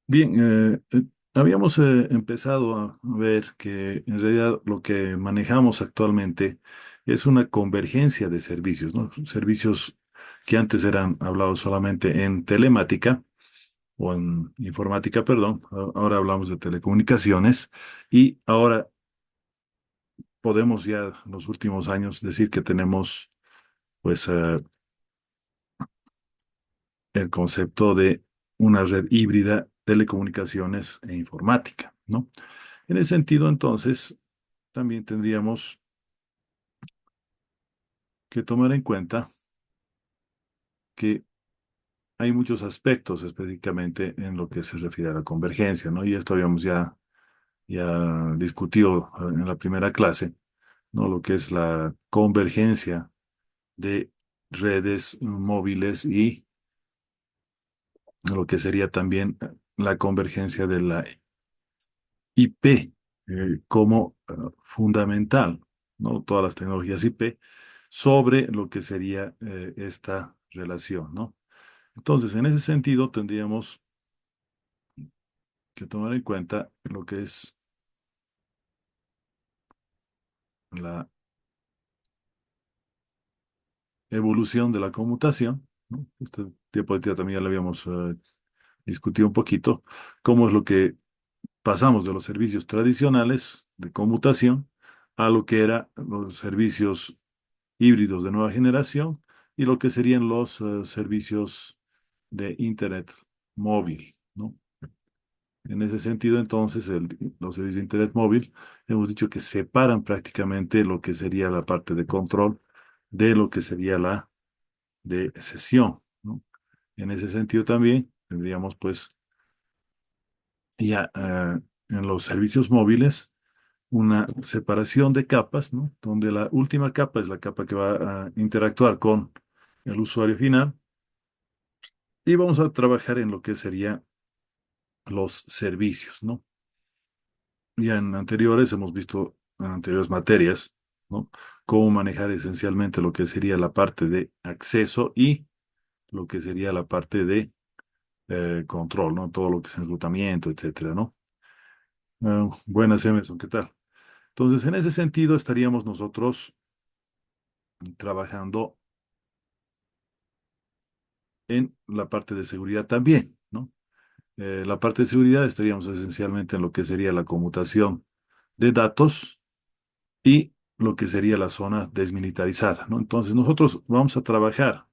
Bien, habíamos empezado a ver que en realidad lo que manejamos actualmente es una convergencia de servicios, ¿no? Servicios que antes eran hablados solamente en telemática o en informática, perdón. Ahora hablamos de telecomunicaciones y ahora podemos ya en los últimos años decir que tenemos pues el concepto de una red híbrida, telecomunicaciones e informática, ¿no? En ese sentido, entonces, también tendríamos que tomar en cuenta que hay muchos aspectos específicamente en lo que se refiere a la convergencia, ¿no? Y esto habíamos ya discutido en la primera clase, ¿no? Lo que es la convergencia de redes móviles y lo que sería también la convergencia de la IP como fundamental, ¿no? Todas las tecnologías IP sobre lo que sería esta relación, ¿no? Entonces, en ese sentido, tendríamos que tomar en cuenta lo que es la evolución de la conmutación, ¿no? Este diapositiva también ya lo habíamos discutido un poquito, cómo es lo que pasamos de los servicios tradicionales de conmutación a lo que eran los servicios híbridos de nueva generación y lo que serían los servicios de Internet móvil, ¿no? En ese sentido, entonces, los servicios de Internet móvil, hemos dicho que separan prácticamente lo que sería la parte de control de lo que sería la de sesión, ¿no? En ese sentido también tendríamos, pues, ya en los servicios móviles una separación de capas, ¿no? Donde la última capa es la capa que va a interactuar con el usuario final y vamos a trabajar en lo que serían los servicios, ¿no? Ya en anteriores hemos visto en anteriores materias, ¿no? Cómo manejar esencialmente lo que sería la parte de acceso y lo que sería la parte de control, ¿no? Todo lo que es enrutamiento, etcétera, ¿no? Buenas, Emerson, ¿qué tal? Entonces, en ese sentido, estaríamos nosotros trabajando en la parte de seguridad también, ¿no? La parte de seguridad estaríamos esencialmente en lo que sería la conmutación de datos y lo que sería la zona desmilitarizada, ¿no? Entonces nosotros vamos a trabajar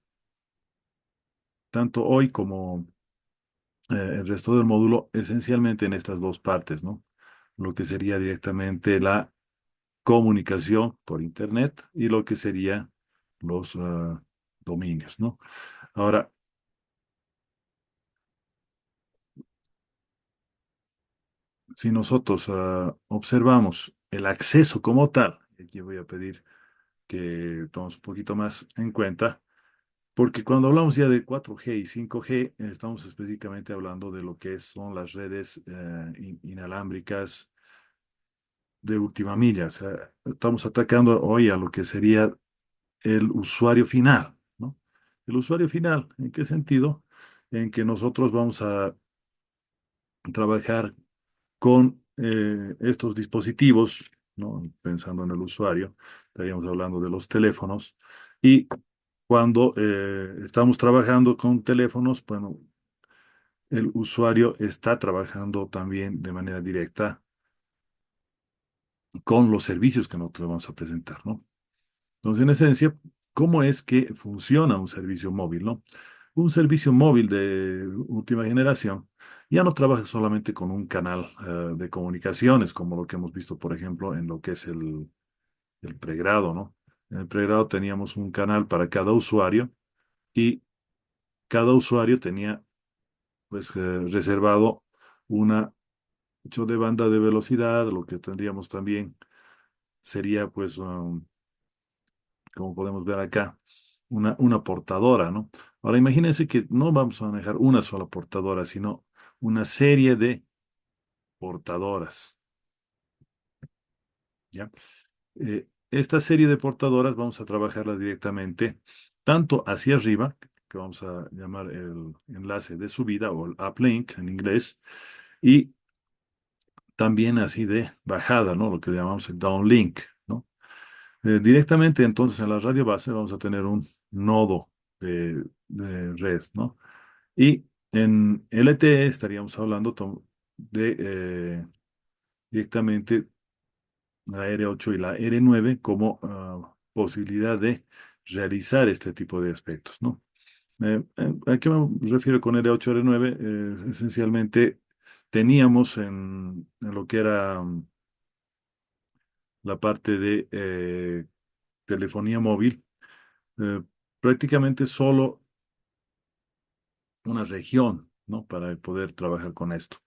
tanto hoy como el resto del módulo esencialmente en estas dos partes, ¿no? Lo que sería directamente la comunicación por Internet y lo que sería los dominios, ¿no? Ahora, si nosotros observamos el acceso como tal, y aquí voy a pedir que tomemos un poquito más en cuenta, porque cuando hablamos ya de 4G y 5G, estamos específicamente hablando de lo que son las redes inalámbricas de última milla. O sea, estamos atacando hoy a lo que sería el usuario final, ¿no? El usuario final, ¿en qué sentido? En que nosotros vamos a trabajar con estos dispositivos, ¿no? Pensando en el usuario, estaríamos hablando de los teléfonos, y cuando estamos trabajando con teléfonos, bueno, el usuario está trabajando también de manera directa con los servicios que nosotros vamos a presentar, ¿no? Entonces, en esencia, ¿cómo es que funciona un servicio móvil, ¿no? Un servicio móvil de última generación ya no trabaja solamente con un canal de comunicaciones, como lo que hemos visto, por ejemplo, en lo que es el pregrado, ¿no? En el pregrado teníamos un canal para cada usuario y cada usuario tenía, pues, reservado una ancho de banda de velocidad. Lo que tendríamos también sería, pues, como podemos ver acá, una portadora, ¿no? Ahora imagínense que no vamos a manejar una sola portadora, sino una serie de portadoras, ¿ya? Esta serie de portadoras vamos a trabajarlas directamente tanto hacia arriba. que vamos a llamar el enlace de subida o el uplink en inglés, y también así de bajada, ¿no? Lo que llamamos el downlink, ¿no? Directamente entonces en la radio base vamos a tener un nodo de red, ¿no? Y en LTE estaríamos hablando de directamente la R8 y la R9 como posibilidad de realizar este tipo de aspectos, ¿no? ¿A qué me refiero con R8, R9? Esencialmente teníamos en lo que era la parte de telefonía móvil, eh, prácticamente solo una región, ¿no? Para poder trabajar con esto.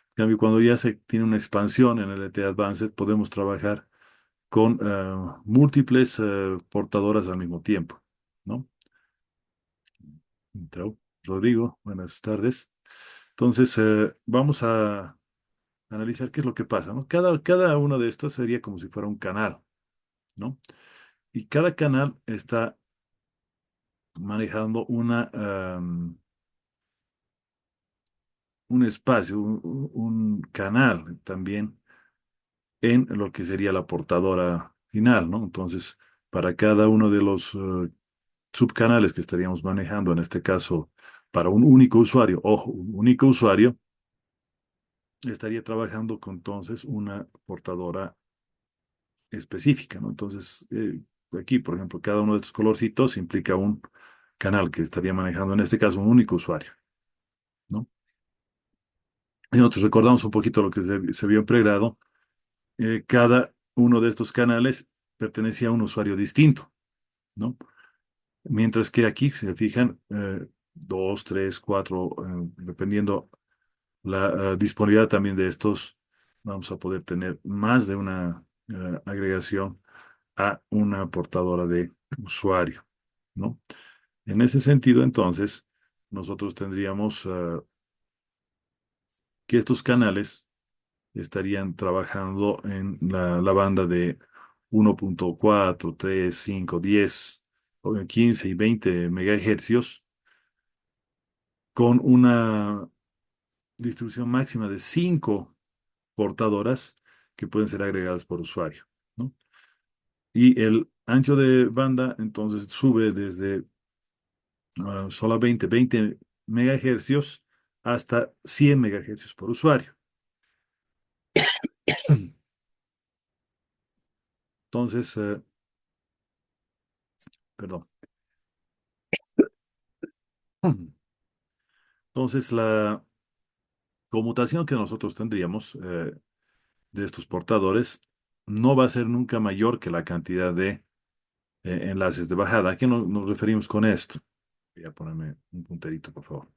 En cambio, cuando ya se tiene una expansión en LTE Advanced, podemos trabajar con múltiples portadoras al mismo tiempo, ¿no? Entró Rodrigo, buenas tardes. Entonces, vamos a analizar qué es lo que pasa, ¿no? Cada uno de estos sería como si fuera un canal, ¿no? Y cada canal está manejando un espacio, un canal también en lo que sería la portadora final, ¿no? Entonces, para cada uno de los subcanales que estaríamos manejando, en este caso, para un único usuario, ojo, un único usuario, estaría trabajando con entonces una portadora específica, ¿no? Entonces, aquí, por ejemplo, cada uno de estos colorcitos implica un canal que estaría manejando, en este caso, un único usuario, ¿no? Y nosotros recordamos un poquito lo que se vio en pregrado. Cada uno de estos canales pertenecía a un usuario distinto, ¿no? Mientras que aquí, si se fijan, dos, tres, cuatro, dependiendo la disponibilidad también de estos, vamos a poder tener más de una agregación a una portadora de usuario, ¿no? En ese sentido, entonces, nosotros tendríamos que estos canales estarían trabajando en la banda de 1.4, 3, 5, 10, 15 y 20 megahercios con una distribución máxima de 5 portadoras que pueden ser agregadas por usuario, ¿no? Y el ancho de banda entonces sube desde solamente 20 megahercios hasta 100 megahercios por usuario. Entonces, perdón. Entonces, la conmutación que nosotros tendríamos de estos portadores no va a ser nunca mayor que la cantidad de enlaces de bajada. ¿A qué nos referimos con esto? Voy a ponerme un punterito, por favor.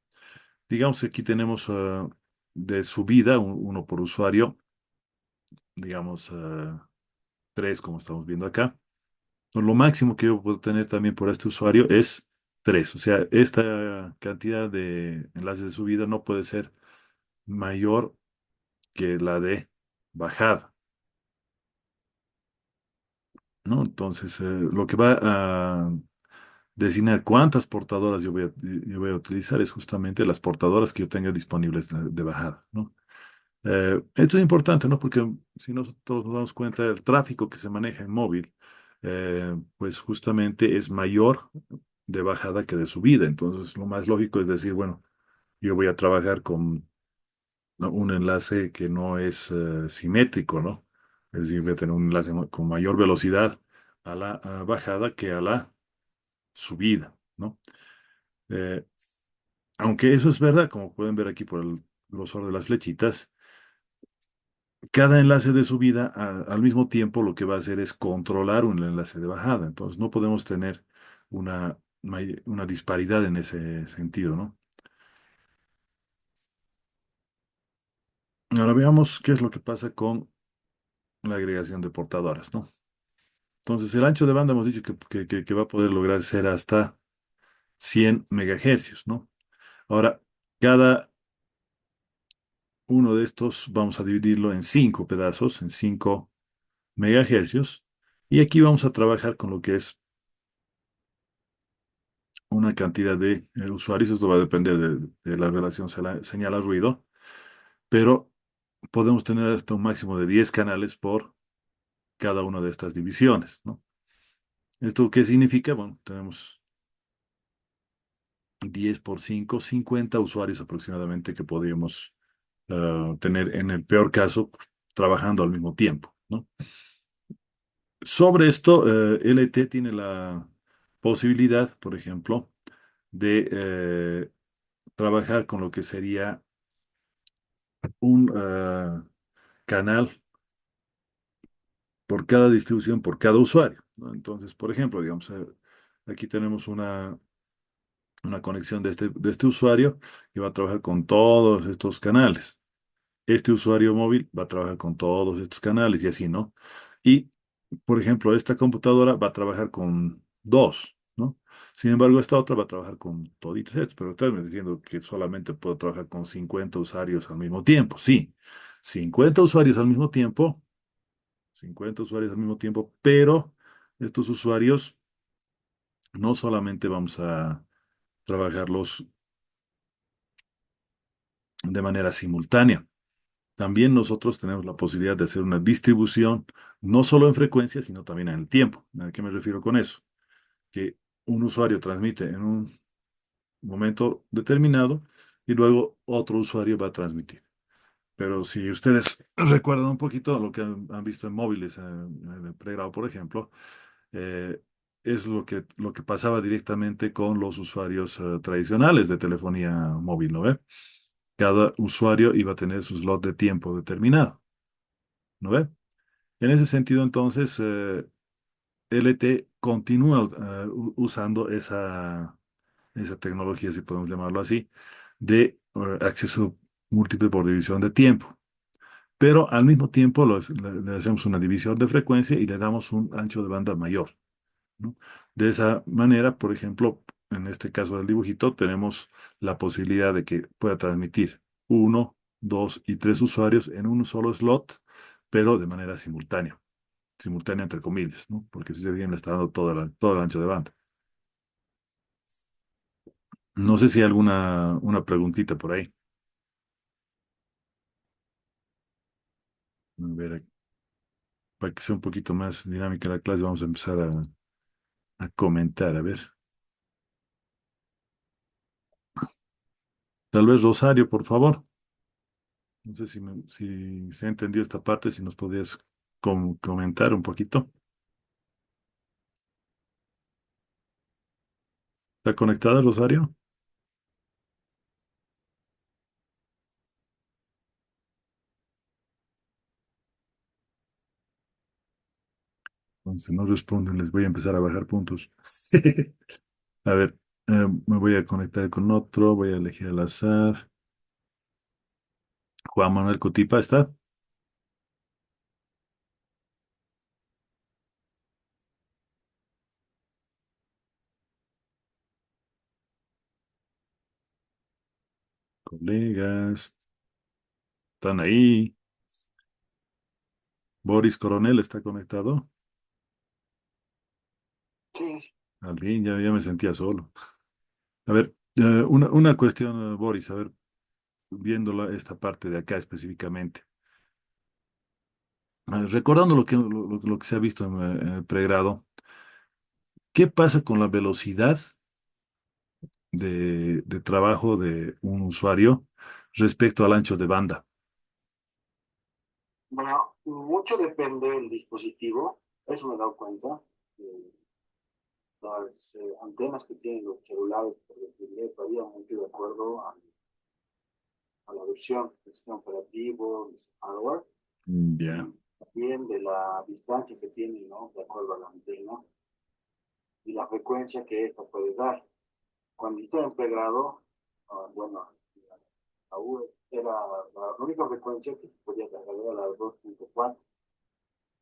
Digamos que aquí tenemos de subida, uno por usuario, digamos tres, como estamos viendo acá. Lo máximo que yo puedo tener también por este usuario es tres. O sea, esta cantidad de enlaces de subida no puede ser mayor que la de bajada, ¿no? Entonces, lo que va a designar cuántas portadoras yo voy a utilizar es justamente las portadoras que yo tenga disponibles de bajada, ¿no? Esto es importante, ¿no? Porque si nosotros nos damos cuenta del tráfico que se maneja en móvil, pues justamente es mayor de bajada que de subida. Entonces, lo más lógico es decir, bueno, yo voy a trabajar con, ¿no?, un enlace que no es simétrico, ¿no? Es decir, voy a tener un enlace con mayor velocidad a la bajada que a la subida, ¿no? Eh, Aunque eso es verdad, como pueden ver aquí por el grosor de las flechitas, cada enlace de subida al mismo tiempo lo que va a hacer es controlar un enlace de bajada. Entonces no podemos tener una disparidad en ese sentido, ¿no? Ahora veamos qué es lo que pasa con la agregación de portadoras, ¿no? Entonces el ancho de banda hemos dicho que va a poder lograr ser hasta 100 megahercios, ¿no? Ahora, cada uno de estos vamos a dividirlo en 5 pedazos, en 5 megahercios, y aquí vamos a trabajar con lo que es una cantidad de usuarios. Esto va a depender de la relación señal a ruido, pero podemos tener hasta un máximo de 10 canales por cada una de estas divisiones, ¿no? ¿Esto qué significa? Bueno, tenemos 10 por 5, 50 usuarios aproximadamente que podríamos tener en el peor caso trabajando al mismo tiempo, ¿no? Sobre esto, LT tiene la posibilidad, por ejemplo, de trabajar con lo que sería un canal por cada distribución, por cada usuario, ¿no? Entonces, por ejemplo, digamos, aquí tenemos una conexión de este usuario que va a trabajar con todos estos canales. Este usuario móvil va a trabajar con todos estos canales y así, ¿no? Y, por ejemplo, esta computadora va a trabajar con dos, ¿no? Sin embargo, esta otra va a trabajar con toditos estos, pero estás diciendo que solamente puedo trabajar con 50 usuarios al mismo tiempo. Sí, 50 usuarios al mismo tiempo, 50 usuarios al mismo tiempo, pero estos usuarios no solamente vamos a trabajarlos de manera simultánea. También nosotros tenemos la posibilidad de hacer una distribución, no solo en frecuencia, sino también en el tiempo. ¿A qué me refiero con eso? Que un usuario transmite en un momento determinado y luego otro usuario va a transmitir. Pero si ustedes recuerdan un poquito lo que han visto en móviles, en el pregrado, por ejemplo, eh, es lo que pasaba directamente con los usuarios tradicionales de telefonía móvil, ¿no ve? Cada usuario iba a tener su slot de tiempo determinado, ¿no ve? En ese sentido, entonces, LT continúa usando esa tecnología, si podemos llamarlo así, de acceso múltiple por división de tiempo. Pero al mismo tiempo le hacemos una división de frecuencia y le damos un ancho de banda mayor, ¿no? De esa manera, por ejemplo, en este caso del dibujito, tenemos la posibilidad de que pueda transmitir uno, dos y tres usuarios en un solo slot, pero de manera simultánea entre comillas, ¿no? Porque si se bien le está dando todo el ancho de banda. No sé si hay alguna una preguntita por ahí. A ver, para que sea un poquito más dinámica la clase, vamos a empezar a comentar. A ver, tal vez Rosario, por favor. No sé si se ha entendido esta parte, si nos podrías comentar un poquito. ¿Está conectada, Rosario? Entonces no responden, les voy a empezar a bajar puntos. A ver, me voy a conectar con otro, voy a elegir al azar. Juan Manuel Cutipa, ¿está? Colegas, están ahí. Boris Coronel está conectado. Sí, Al fin, ya me sentía solo. A ver, una cuestión, Boris, a ver, viendo esta parte de acá específicamente. Recordando lo que se ha visto en el pregrado, ¿qué pasa con la velocidad de trabajo de un usuario respecto al ancho de banda? bueno, mucho depende del dispositivo, eso me he dado cuenta. Eh, las antenas que tienen los celulares, por decirle, varía mucho de acuerdo a la versión del sistema operativo, del hardware, Ya. y también de la distancia que tiene, ¿no? De acuerdo a la antena y la frecuencia que esta puede dar. Cuando está integrado, bueno, la U era la única frecuencia que se podía cargar era la 2.4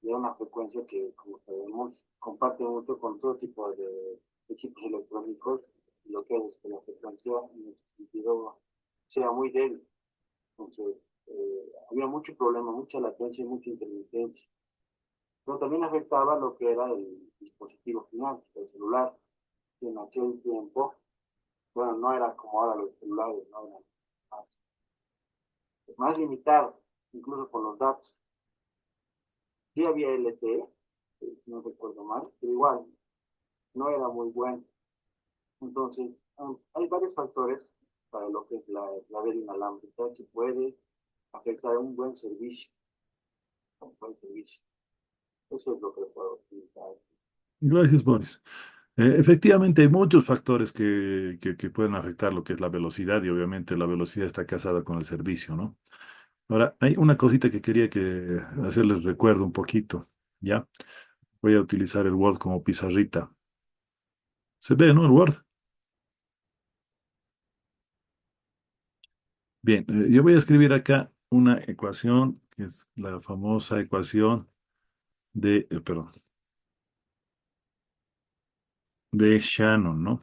y era una frecuencia que, como sabemos, comparte mucho con todo tipo de equipos electrónicos, y lo que hace es que la frecuencia en ese sentido sea muy débil. Entonces, había mucho problema, mucha latencia y mucha intermitencia. Pero también afectaba lo que era el dispositivo final, el celular, que en aquel tiempo Bueno, no era como ahora los celulares, no eran más, más limitados, incluso por los datos. Sí había LTE, si no recuerdo mal, pero igual no era muy bueno. Entonces, hay varios factores para lo que es la red inalámbrica que puede afectar un buen servicio, un buen servicio. Eso es lo que puedo utilizar. Gracias, Boris. Efectivamente, hay muchos factores que pueden afectar lo que es la velocidad y obviamente la velocidad está casada con el servicio, ¿no? Ahora, hay una cosita que quería que hacerles recuerdo un poquito, ¿ya? Voy a utilizar el Word como pizarrita. ¿Se ve, no? El Word. Bien, yo voy a escribir acá una ecuación, que es la famosa ecuación perdón, de Shannon, ¿no?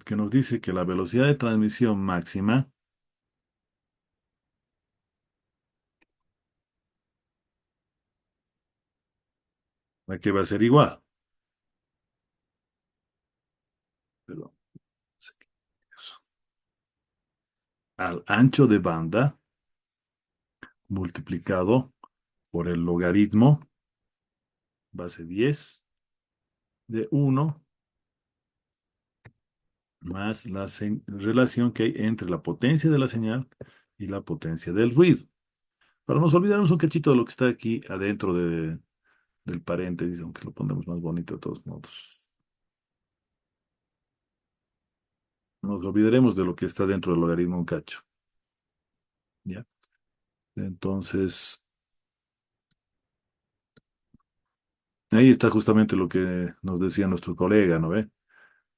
Que nos dice que la velocidad de transmisión máxima, la que va a ser igual, pero eso, al ancho de banda multiplicado por el logaritmo base 10 de uno más la relación que hay entre la potencia de la señal y la potencia del ruido. Para nos olvidarnos un cachito de lo que está aquí adentro del paréntesis, aunque lo ponemos más bonito de todos modos. Nos olvidaremos de lo que está dentro del logaritmo un cacho, ¿ya? Entonces, ahí está justamente lo que nos decía nuestro colega, ¿no ve?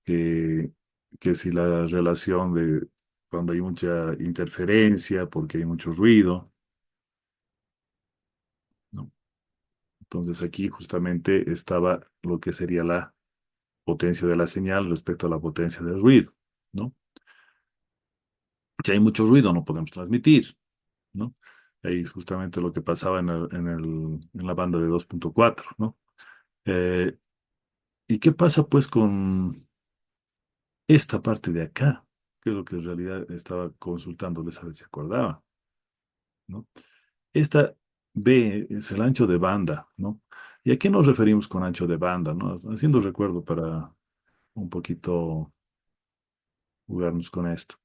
Que, que si la relación de cuando hay mucha interferencia, porque hay mucho ruido, ¿no? Entonces aquí justamente estaba lo que sería la potencia de la señal respecto a la potencia del ruido, ¿no? Si hay mucho ruido no podemos transmitir, ¿no? Ahí es justamente lo que pasaba en la banda de 2.4, ¿no? Eh, ¿Y qué pasa pues con esta parte de acá? Que es lo que en realidad estaba consultándoles a ver si se acordaba, ¿no? Esta B es el ancho de banda, ¿no? ¿Y a qué nos referimos con ancho de banda, ¿no? Haciendo recuerdo para un poquito jugarnos con esto.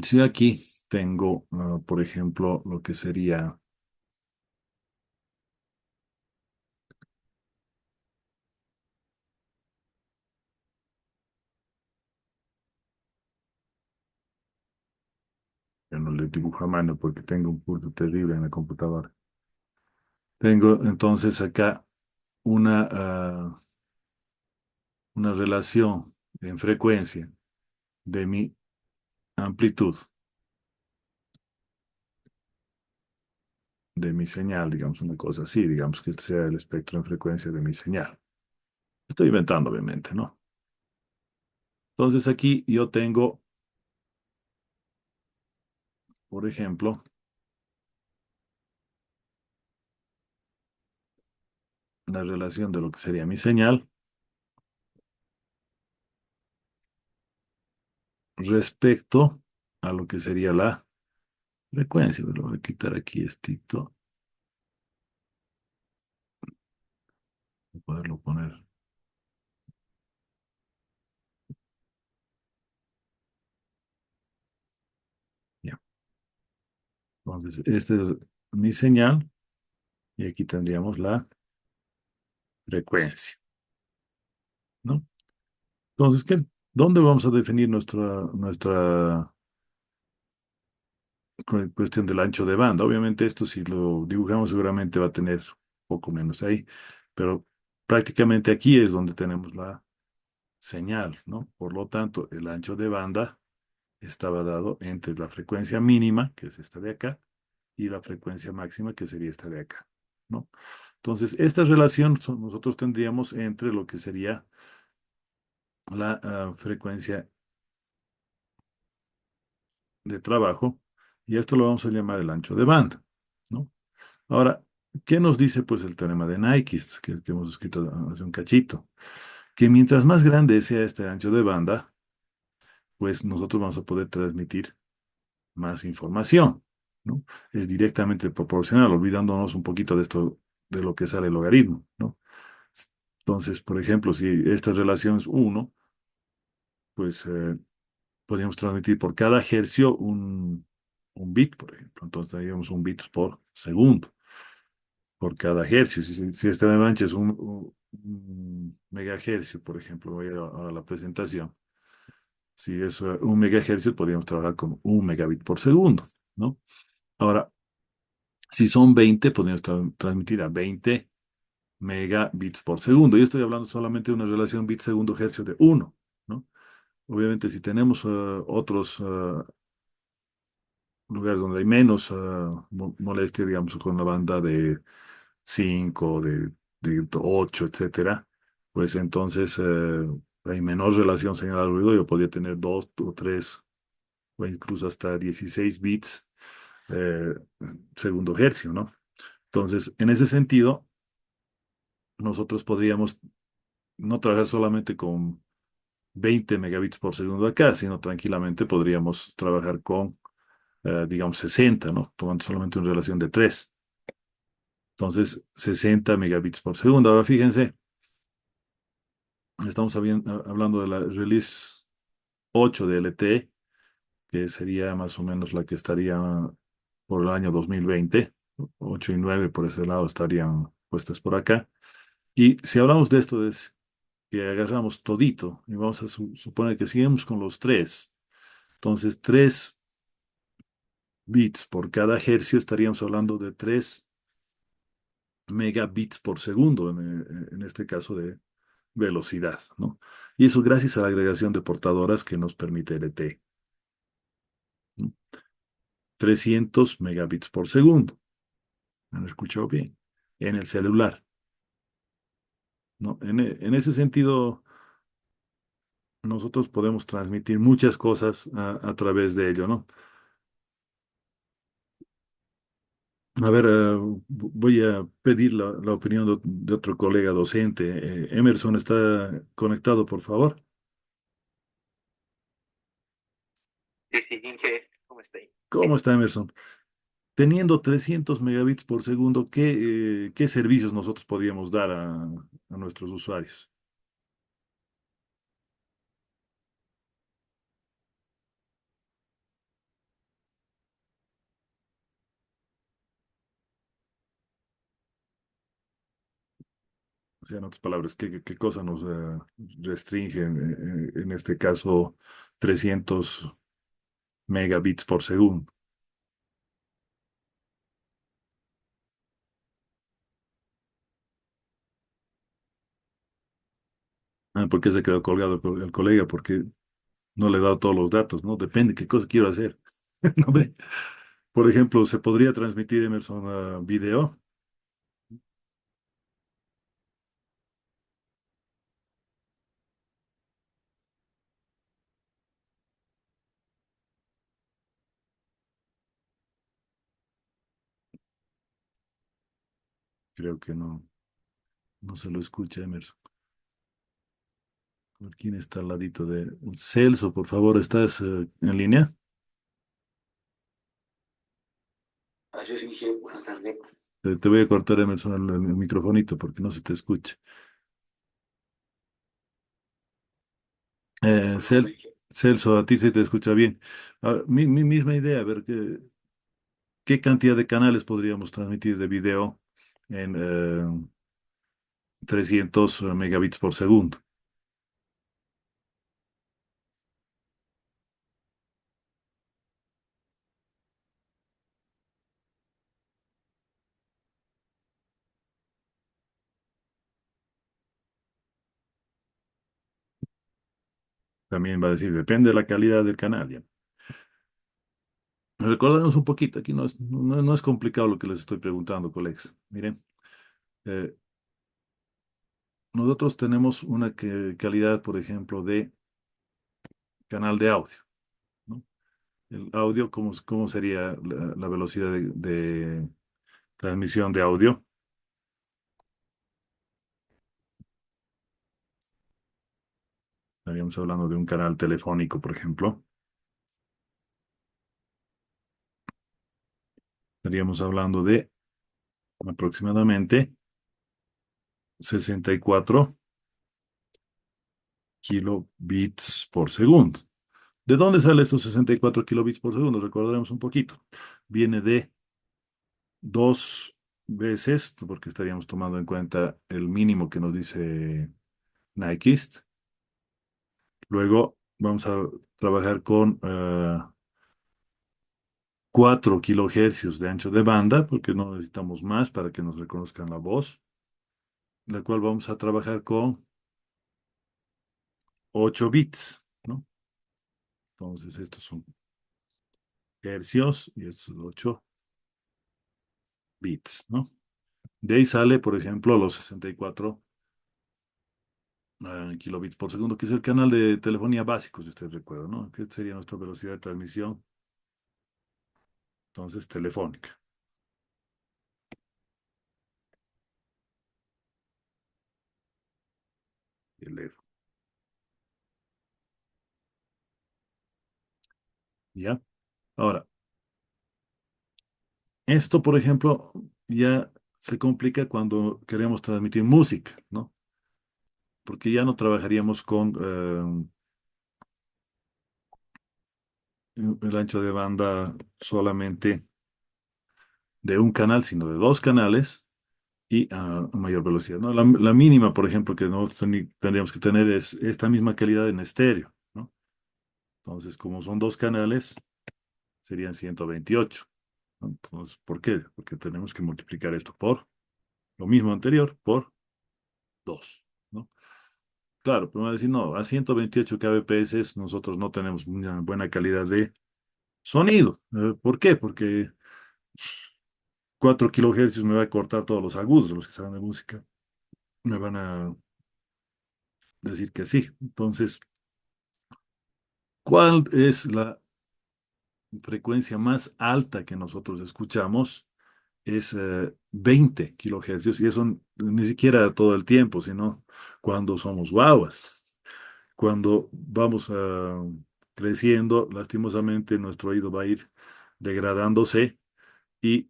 Si aquí tengo, por ejemplo, lo que sería, yo no le dibujo a mano porque tengo un pulso terrible en la computadora. Tengo entonces acá una relación en frecuencia de mi amplitud de mi señal, digamos, una cosa así, digamos que este sea el espectro en frecuencia de mi señal. Estoy inventando, obviamente, ¿no? Entonces aquí yo tengo, por ejemplo, la relación de lo que sería mi señal respecto a lo que sería la frecuencia. Lo voy a quitar aquí esto, para poderlo poner. Ya. Entonces, esta es mi señal y aquí tendríamos la frecuencia, ¿no? Entonces, ¿dónde vamos a definir nuestra cuestión del ancho de banda? Obviamente esto si lo dibujamos seguramente va a tener poco menos ahí, pero prácticamente aquí es donde tenemos la señal, ¿no? Por lo tanto, el ancho de banda estaba dado entre la frecuencia mínima, que es esta de acá, y la frecuencia máxima, que sería esta de acá, ¿no? Entonces, esta relación nosotros tendríamos entre lo que sería la frecuencia de trabajo, y esto lo vamos a llamar el ancho de banda, ¿no? Ahora, ¿Qué nos dice pues el teorema de Nyquist que hemos escrito hace un cachito? Que mientras más grande sea este ancho de banda, pues nosotros vamos a poder transmitir más información, ¿no? Es directamente proporcional, olvidándonos un poquito de esto, de lo que sale el logaritmo, ¿no? Entonces, por ejemplo, si esta relación es 1, pues podríamos transmitir por cada hercio un bit, por ejemplo. Entonces, tendríamos un bit por segundo, por cada hercio. Si esta de mancha es un megahercio, por ejemplo, voy a la presentación. Si es un megahercio, podríamos trabajar con un megabit por segundo, ¿no? Ahora, si son 20, podríamos transmitir a 20 megabits por segundo. Yo estoy hablando solamente de una relación bit segundo hercio de 1, ¿no? Obviamente, si tenemos otros lugares donde hay menos molestia, digamos, con la banda de 5, de 8, etcétera, pues entonces hay menor relación señal-ruido. Yo podría tener 2 o 3 o incluso hasta 16 bits eh, segundo hercio, ¿no? Entonces, en ese sentido, nosotros podríamos no trabajar solamente con 20 megabits por segundo acá, sino tranquilamente podríamos trabajar con, digamos, 60, ¿no? Tomando solamente una relación de 3. Entonces, 60 megabits por segundo. Ahora fíjense, estamos hablando de la release 8 de LTE, que sería más o menos la que estaría por el año 2020. 8 y 9 por ese lado estarían puestas por acá. Y si hablamos de esto, es que agarramos todito y vamos a suponer que seguimos con los 3. Entonces, 3 bits por cada hercio, estaríamos hablando de 3 megabits por segundo, en este caso de velocidad, ¿no? Y eso gracias a la agregación de portadoras que nos permite LTE, ¿no? 300 megabits por segundo. ¿Me han escuchado bien? En el celular, ¿no? En ese sentido, nosotros podemos transmitir muchas cosas a través de ello, ¿no? A ver, voy a pedir la opinión de otro colega docente. Emerson, ¿está conectado, por favor? Sí, sí, Inge, ¿cómo está ahí? ¿Cómo está Emerson? Teniendo 300 megabits por segundo, ¿qué servicios nosotros podríamos dar a nuestros usuarios? O sea, en otras palabras, ¿qué cosa nos restringe en este caso 300 megabits por segundo? ¿Por qué se quedó colgado el colega? Porque no le he dado todos los datos, ¿no? Depende qué cosa quiero hacer. ¿No ve? Por ejemplo, ¿se podría transmitir, Emerson, video? Creo que no se lo escucha, Emerson. A ver, ¿quién está al ladito de Celso? Por favor, ¿estás en línea? Así es, Inge, buenas tardes. Te voy a cortar, Emerson, el microfonito porque no se te escucha. Bueno, Inge. Celso, a ti se te escucha bien. Mi misma idea, a ver, ¿qué cantidad de canales podríamos transmitir de video en 300 megabits por segundo? También va a decir, depende de la calidad del canal. Ya. Recordemos un poquito, aquí no es complicado lo que les estoy preguntando, colegas. Miren, eh, nosotros tenemos una calidad, por ejemplo, de canal de audio, ¿no? El audio, ¿cómo sería la velocidad de transmisión de audio. Estaríamos hablando de un canal telefónico, por ejemplo. Estaríamos hablando de aproximadamente 64 kilobits por segundo. ¿De dónde salen estos 64 kilobits por segundo? Recordaremos un poquito. Viene de dos veces, porque estaríamos tomando en cuenta el mínimo que nos dice Nyquist. Luego vamos a trabajar con 4 kilohercios de ancho de banda, porque no necesitamos más para que nos reconozcan la voz, la cual vamos a trabajar con 8 bits, ¿no? Entonces estos son hercios y estos son 8 bits, ¿no? De ahí sale, por ejemplo, los 64 kilobits por segundo, que es el canal de telefonía básico, si usted recuerda, ¿no? Que sería nuestra velocidad de transmisión, entonces telefónica. Teléfono, ¿ya? Ahora, esto, por ejemplo, ya se complica cuando queremos transmitir música, ¿no? Porque ya no trabajaríamos con el ancho de banda solamente de un canal, sino de dos canales y a mayor velocidad, ¿no? La mínima, por ejemplo, que no tendríamos que tener es esta misma calidad en estéreo, ¿no? Entonces, como son dos canales, serían 128, ¿no? Entonces, ¿por qué? Porque tenemos que multiplicar esto por lo mismo anterior, por 2, ¿no? Claro, pero me va a decir, no, a 128 kbps nosotros no tenemos una buena calidad de sonido. ¿Por qué? Porque 4 kilohercios me va a cortar todos los agudos, los que saben de música. Me van a decir que sí. Entonces, ¿cuál es la frecuencia más alta que nosotros escuchamos? Es 20 kilohercios y eso ni siquiera todo el tiempo, sino cuando somos guaguas. Cuando vamos creciendo, lastimosamente nuestro oído va a ir degradándose y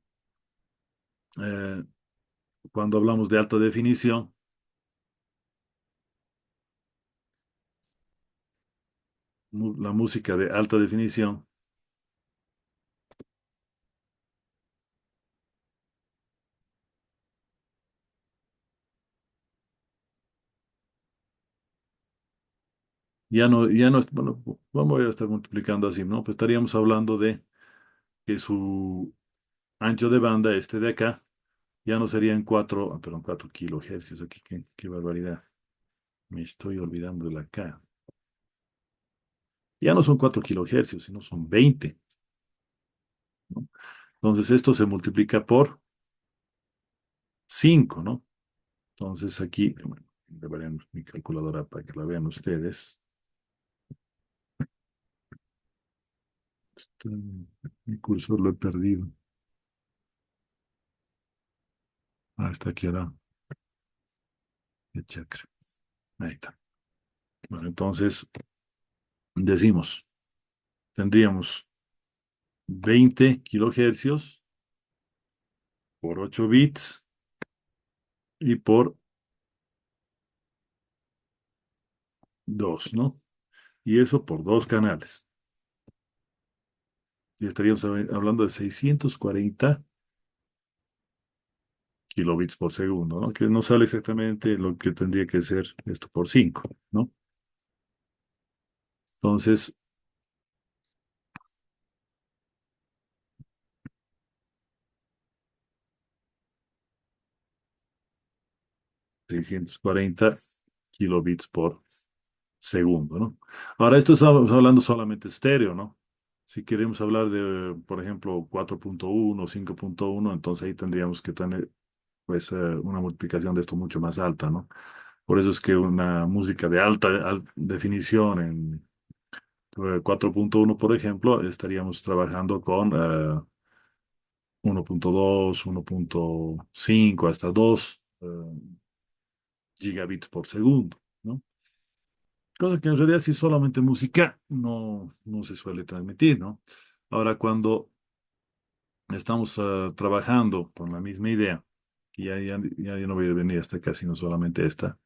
eh, cuando hablamos de alta definición, la música de alta definición ya no, bueno, vamos a estar multiplicando así, ¿no? Pues estaríamos hablando de que su ancho de banda, este de acá, ya no serían 4, perdón, 4 kilohercios aquí, qué barbaridad. Me estoy olvidando de la K. Ya no son 4 kilohercios, sino son 20, ¿no? Entonces esto se multiplica por 5, ¿no? Entonces aquí, bueno, le veremos mi calculadora para que la vean ustedes. Está- mi cursor lo he perdido. Está aquí ahora. El chakra. Ahí está. Bueno, entonces decimos, tendríamos 20 kilohercios por 8 bits y por 2, ¿no? Y eso por dos canales. Y estaríamos hablando de 640 kilobits por segundo, ¿no? Que no sale exactamente lo que tendría que ser esto por 5, ¿no? Entonces, 640 kilobits por segundo, ¿no? Ahora, esto estamos hablando solamente estéreo, ¿no? Si queremos hablar de, por ejemplo, 4.1, 5.1, entonces ahí tendríamos que tener, pues, una multiplicación de esto mucho más alta, ¿no? Por eso es que una música de alta definición en 4.1, por ejemplo, estaríamos trabajando con 1.2, 1.5 hasta 2 gigabits por segundo, ¿no? Cosa que en realidad si es solamente música no se suele transmitir, ¿no? Ahora, cuando estamos trabajando con la misma idea, y ya no voy a venir hasta acá, sino solamente esta,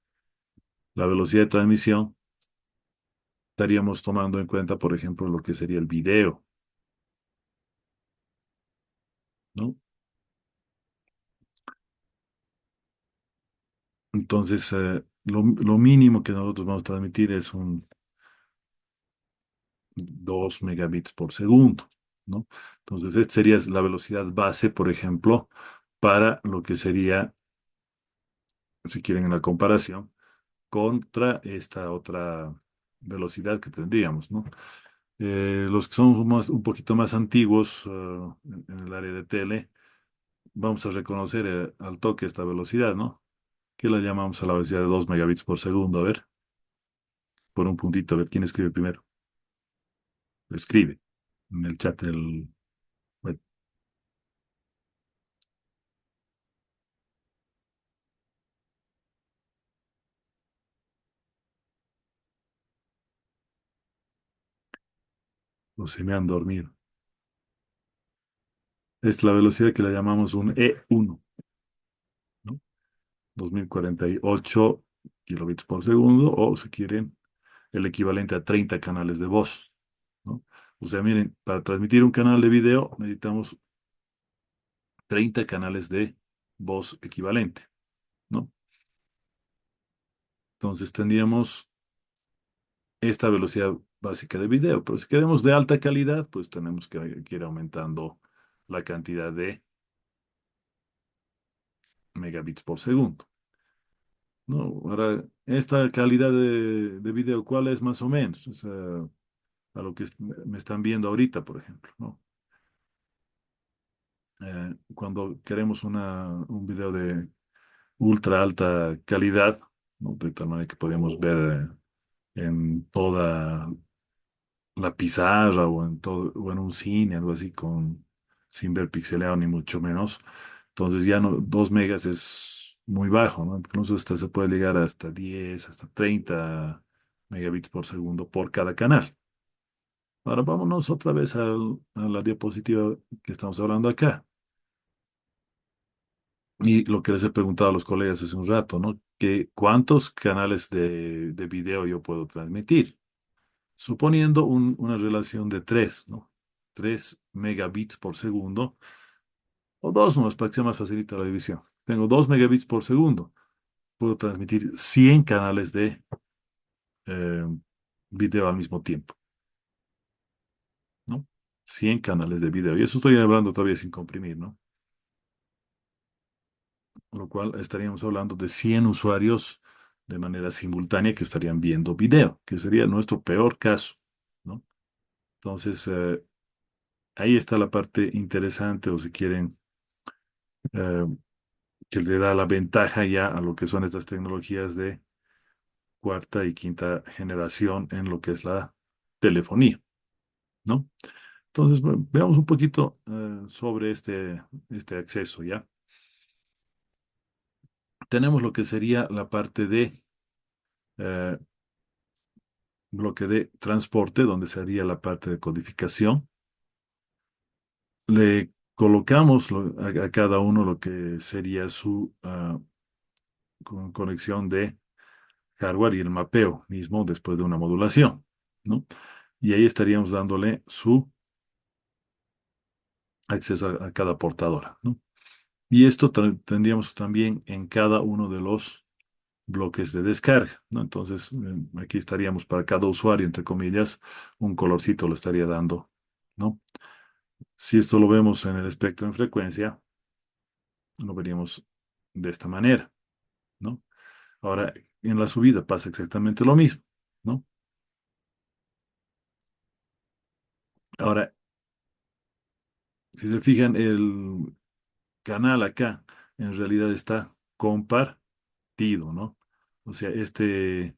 la velocidad de transmisión, estaríamos tomando en cuenta, por ejemplo, lo que sería el video, ¿no? Entonces, lo mínimo que nosotros vamos a transmitir es un 2 megabits por segundo, ¿no? Entonces, esta sería la velocidad base, por ejemplo, para lo que sería, si quieren, la comparación contra esta otra velocidad que tendríamos, ¿no? Los que son un poquito más antiguos en el área de tele, vamos a reconocer al toque esta velocidad, ¿no? Que la llamamos a la velocidad de 2 megabits por segundo. A ver, por un puntito, a ver quién escribe primero. Escribe en el chat del web. O se me han dormido. Es la velocidad que la llamamos un E1, ¿no? 2048 kilobits por segundo, o si quieren, el equivalente a 30 canales de voz, ¿no? O sea, miren, para transmitir un canal de video necesitamos 30 canales de voz equivalente, ¿no? Entonces tendríamos esta velocidad básica de video, pero si queremos de alta calidad, pues tenemos que ir aumentando la cantidad de megabits por segundo, ¿no? Ahora, esta calidad de video, ¿cuál es más o menos? O sea, a lo que me están viendo ahorita, por ejemplo, ¿no? Cuando queremos un video de ultra alta calidad, ¿no? De tal manera que podemos ver en toda la pizarra o en todo, o en un cine, algo así, sin ver pixeleado ni mucho menos. Entonces ya no, 2 megas es muy bajo, ¿no? Incluso hasta se puede llegar hasta 10 hasta 30 megabits por segundo por cada canal. Ahora vámonos otra vez a la diapositiva que estamos hablando acá. Y lo que les he preguntado a los colegas hace un rato, ¿no? Que ¿cuántos canales de video yo puedo transmitir? Suponiendo una relación de 3, ¿no? 3 megabits por segundo, o 2 nomás, para que sea más facilita la división. Tengo 2 megabits por segundo. Puedo transmitir 100 canales de eh, video al mismo tiempo, ¿no? 100 canales de video. Y eso estoy hablando todavía sin comprimir, ¿no? Con lo cual estaríamos hablando de 100 usuarios de manera simultánea que estarían viendo video, que sería nuestro peor caso, ¿no? Entonces, ahí está la parte interesante, o si quieren, eh, que le da la ventaja ya a lo que son estas tecnologías de cuarta y quinta generación en lo que es la telefonía, ¿no? Entonces, veamos un poquito sobre este acceso, ¿ya? Tenemos lo que sería la parte de eh, bloque de transporte, donde sería la parte de codificación. Le colocamos a cada uno lo que sería su conexión de hardware y el mapeo mismo después de una modulación, ¿no? Y ahí estaríamos dándole su acceso a cada portadora, ¿no? Y esto tendríamos también en cada uno de los bloques de descarga, ¿no? Entonces, aquí estaríamos para cada usuario, entre comillas, un colorcito lo estaría dando, ¿no? Si esto lo vemos en el espectro en frecuencia, lo veríamos de esta manera, ¿no? Ahora, en la subida pasa exactamente lo mismo, ¿no? Ahora, si se fijan, el canal acá en realidad está compartido, ¿no? O sea, este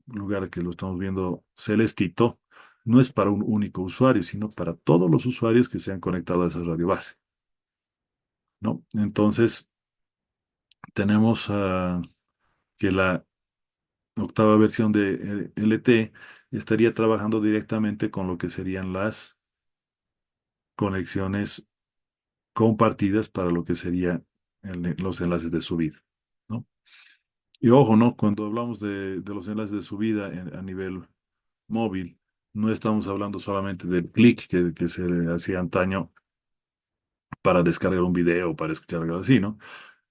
lugar que lo estamos viendo celestito no es para un único usuario, sino para todos los usuarios que se han conectado a esa radio base, ¿no? Entonces, tenemos que la octava versión de LT estaría trabajando directamente con lo que serían las conexiones compartidas para lo que serían los enlaces de subida, ¿no? Y ojo, ¿no? Cuando hablamos de los enlaces de subida a nivel móvil, no estamos hablando solamente del clic que se hacía antaño para descargar un video o para escuchar algo así, ¿no?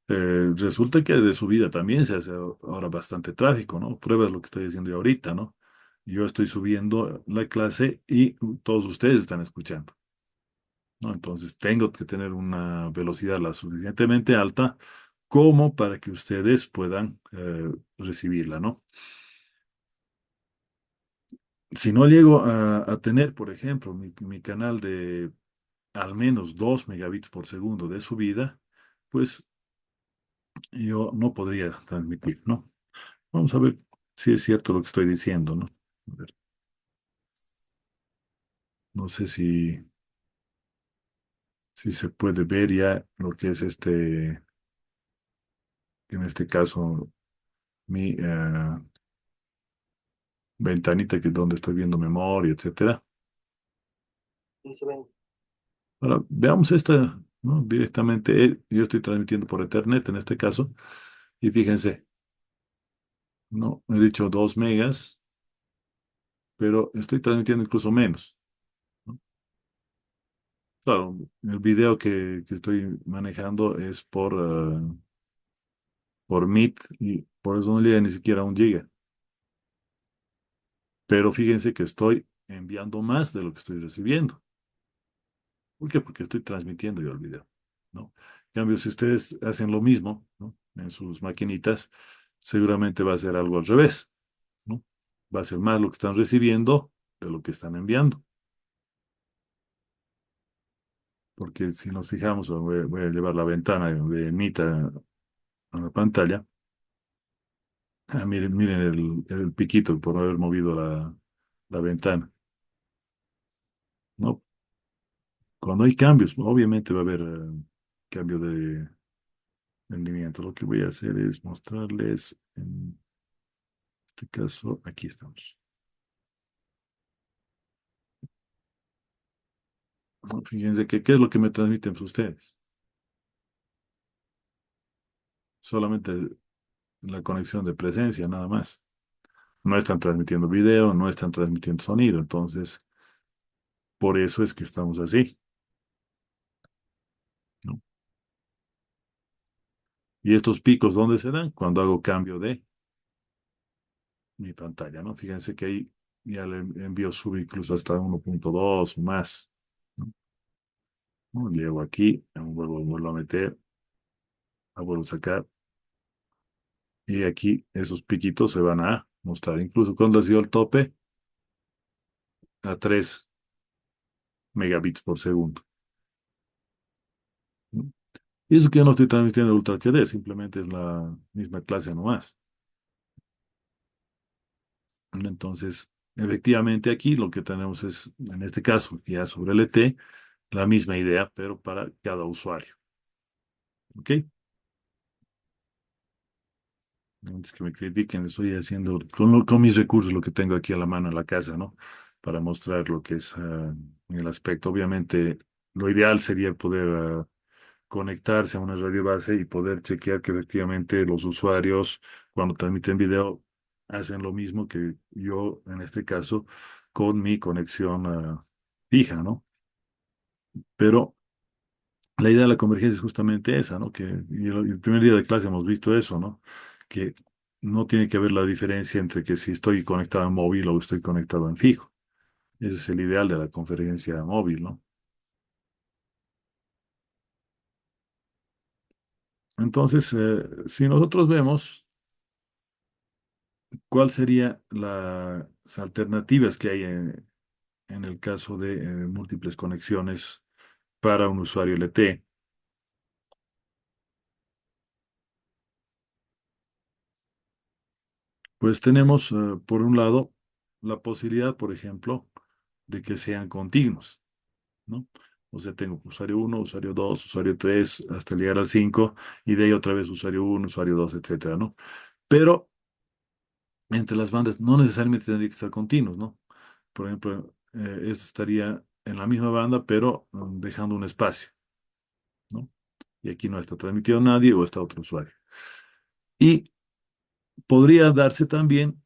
Resulta que de subida también se hace ahora bastante tráfico, ¿no? Pruebas lo que estoy diciendo yo ahorita, ¿no? Yo estoy subiendo la clase y todos ustedes están escuchando, ¿no? Entonces tengo que tener una velocidad lo suficientemente alta como para que ustedes puedan recibirla, ¿no? Si no llego a tener, por ejemplo, mi canal de al menos 2 megabits por segundo de subida, pues yo no podría transmitir, ¿no? Vamos a ver si es cierto lo que estoy diciendo, ¿no? A ver, no sé si se puede ver ya lo que es en este caso, mi ventanita, que es donde estoy viendo memoria, etcétera. Sí, se ven. Ahora, veamos esta, ¿no? Directamente, yo estoy transmitiendo por Ethernet en este caso, y fíjense, no, he dicho 2 megas, pero estoy transmitiendo incluso menos, ¿no? Claro, el video que estoy manejando es por Meet y por eso no llega ni siquiera a 1 giga. Pero fíjense que estoy enviando más de lo que estoy recibiendo. ¿Por qué? Porque estoy transmitiendo yo el video, ¿no? En cambio, si ustedes hacen lo mismo, ¿no? En sus maquinitas, seguramente va a ser algo al revés, ¿no? Va a ser más lo que están recibiendo de lo que están enviando. Porque si nos fijamos, voy a llevar la ventana de Meet a la pantalla. Ah, miren el piquito por no haber movido la ventana, ¿no? Cuando hay cambios, obviamente va a haber cambio de rendimiento. Lo que voy a hacer es mostrarles, en este caso, aquí estamos. ¿No? Fíjense que qué es lo que me transmiten ustedes. Solamente la conexión de presencia, nada más. No están transmitiendo video, no están transmitiendo sonido. Entonces, por eso es que estamos así, ¿no? Y estos picos, ¿dónde se dan? Cuando hago cambio de mi pantalla, ¿no? Fíjense que ahí ya le envío sube incluso hasta 1.2 o más, ¿no? ¿No? Llego aquí, vuelvo a meter, la vuelvo a sacar, y aquí esos piquitos se van a mostrar. Incluso cuando ha sido el tope, a 3 megabits por segundo, ¿no? Y eso que yo no estoy transmitiendo Ultra HD, simplemente es la misma clase nomás. Entonces, efectivamente aquí lo que tenemos es, en este caso, ya sobre LT, la misma idea, pero para cada usuario. ¿Ok? Antes que me critiquen, estoy haciendo con mis recursos lo que tengo aquí a la mano en la casa, ¿no? Para mostrar lo que es el aspecto. Obviamente, lo ideal sería poder conectarse a una radio base y poder chequear que efectivamente los usuarios, cuando transmiten video, hacen lo mismo que yo, en este caso, con mi conexión fija, ¿no? Pero la idea de la convergencia es justamente esa, ¿no? Y el primer día de clase hemos visto eso, ¿no? Que no tiene que haber la diferencia entre que si estoy conectado en móvil o estoy conectado en fijo. Ese es el ideal de la conferencia móvil, ¿no? Entonces, si nosotros vemos cuáles serían las alternativas que hay en el caso de múltiples conexiones para un usuario LT, pues tenemos, por un lado, la posibilidad, por ejemplo, de que sean continuos, ¿no? O sea, tengo usuario uno, usuario 2, usuario 3, hasta llegar al 5 y de ahí otra vez usuario uno, usuario 2, etcétera, ¿no? Pero entre las bandas no necesariamente tendría que estar continuos, ¿no? Por ejemplo, esto estaría en la misma banda, pero dejando un espacio, ¿no? Y aquí no está transmitido nadie o está otro usuario. Y podría darse también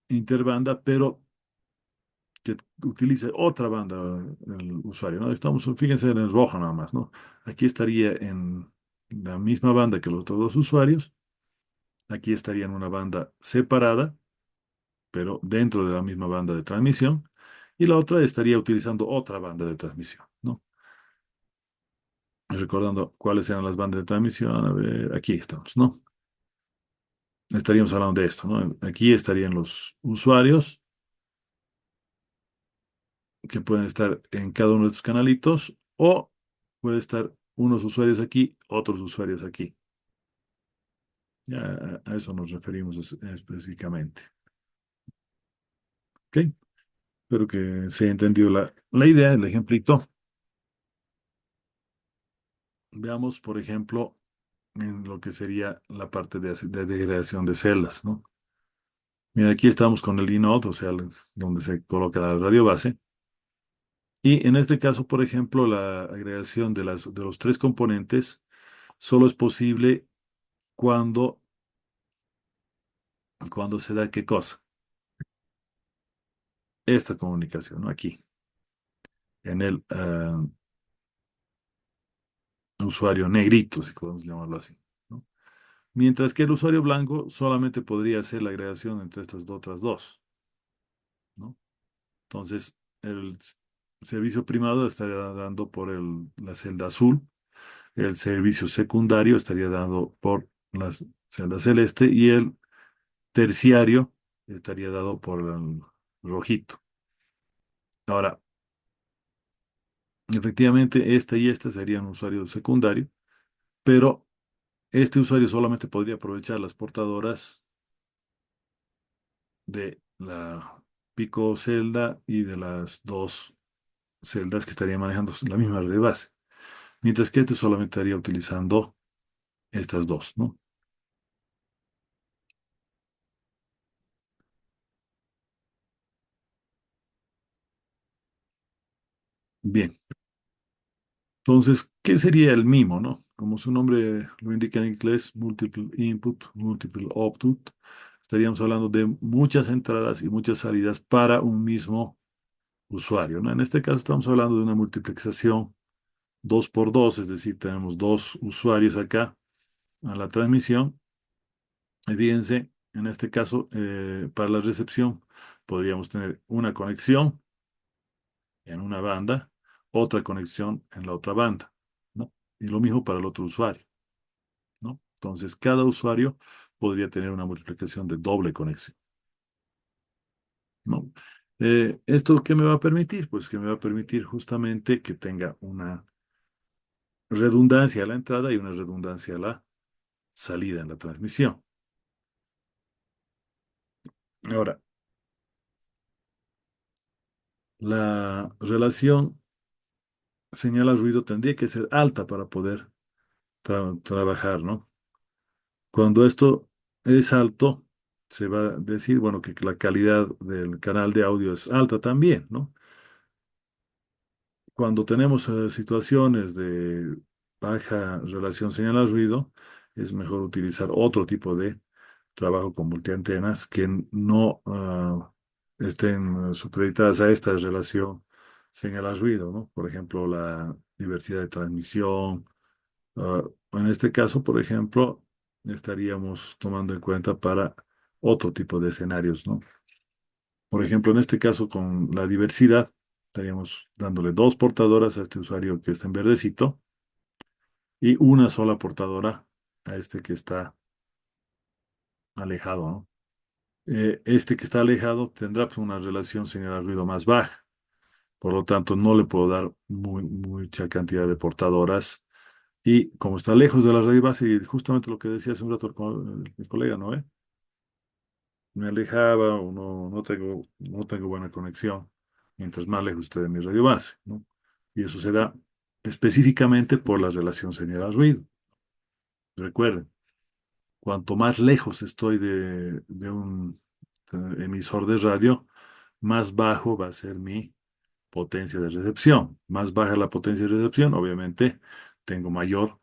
interbanda, pero que utilice otra banda el usuario, ¿no? Estamos, fíjense en el rojo nada más, ¿no? Aquí estaría en la misma banda que los otros dos usuarios, aquí estaría en una banda separada, pero dentro de la misma banda de transmisión, y la otra estaría utilizando otra banda de transmisión, ¿no? Recordando cuáles eran las bandas de transmisión, a ver, aquí estamos, ¿no? Estaríamos hablando de esto, ¿no? Aquí estarían los usuarios que pueden estar en cada uno de estos canalitos o puede estar unos usuarios aquí, otros usuarios aquí. Ya a eso nos referimos específicamente. ¿Ok? Espero que se haya entendido la idea, el ejemplito. Veamos, por ejemplo, en lo que sería la parte de creación de celdas, ¿no? Mira, aquí estamos con el inode, o sea, donde se coloca la radio base. Y en este caso, por ejemplo, la agregación de los tres componentes solo es posible cuando, cuando se da qué cosa, esta comunicación, ¿no? Aquí, en el usuario negrito, si podemos llamarlo así, ¿no? Mientras que el usuario blanco solamente podría hacer la agregación entre estas otras dos, ¿no? Entonces, servicio primado estaría dando por la celda azul, el servicio secundario estaría dado por la celda celeste y el terciario estaría dado por el rojito. Ahora, efectivamente, esta y esta serían usuarios secundarios, pero este usuario solamente podría aprovechar las portadoras de la pico celda y de las dos celdas que estarían manejando la misma red de base, mientras que este solamente estaría utilizando estas dos, ¿no? Bien, entonces, ¿qué sería el MIMO, no? Como su nombre lo indica en inglés, Multiple Input, Multiple Output, estaríamos hablando de muchas entradas y muchas salidas para un mismo usuario, ¿no? En este caso estamos hablando de una multiplexación 2 por 2, es decir, tenemos dos usuarios acá a la transmisión. Y fíjense, en este caso, para la recepción, podríamos tener una conexión en una banda, otra conexión en la otra banda, ¿no? Y lo mismo para el otro usuario, ¿no? Entonces, cada usuario podría tener una multiplicación de doble conexión, ¿no? ¿Esto qué me va a permitir? Pues que me va a permitir justamente que tenga una redundancia a la entrada y una redundancia a la salida en la transmisión. Ahora, la relación señal-ruido tendría que ser alta para poder trabajar, ¿no? Cuando esto es alto, se va a decir, bueno, que la calidad del canal de audio es alta también, ¿no? Cuando tenemos situaciones de baja relación señal-ruido, es mejor utilizar otro tipo de trabajo con multiantenas que no estén supeditadas a esta relación señal-ruido, ¿no? Por ejemplo, la diversidad de transmisión. En este caso, por ejemplo, estaríamos tomando en cuenta para otro tipo de escenarios, ¿no? Por ejemplo, en este caso, con la diversidad, estaríamos dándole dos portadoras a este usuario que está en verdecito y una sola portadora a este que está alejado, ¿no? Este que está alejado tendrá pues, una relación señal-ruido más baja. Por lo tanto, no le puedo dar mucha cantidad de portadoras. Y como está lejos de la red base, y justamente lo que decía hace un rato el colega, ¿no? Me alejaba o no tengo buena conexión. mientras más lejos esté de mi radio base, ¿no? Y eso se da específicamente por la relación señal-ruido. Recuerden, cuanto más lejos estoy de un emisor de radio, más bajo va a ser mi potencia de recepción. Más baja la potencia de recepción, obviamente tengo mayor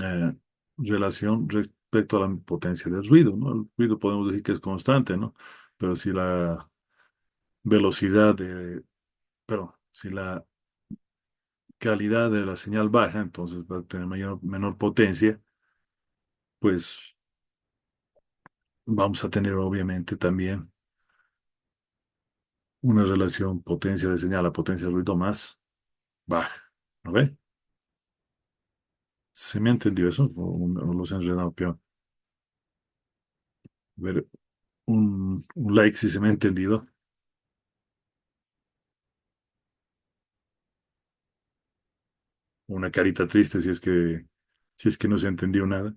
eh, relación respecto a la potencia del ruido, ¿no? El ruido podemos decir que es constante, ¿no? Pero si la velocidad perdón, si la calidad de la señal baja, entonces va a tener menor potencia, pues vamos a tener obviamente también una relación potencia de señal a potencia de ruido más baja, ¿no ve? ¿Se me ha entendido eso? ¿O los he enredado peor? A ver, un like si se me ha entendido. Una carita triste si es que no se entendió nada.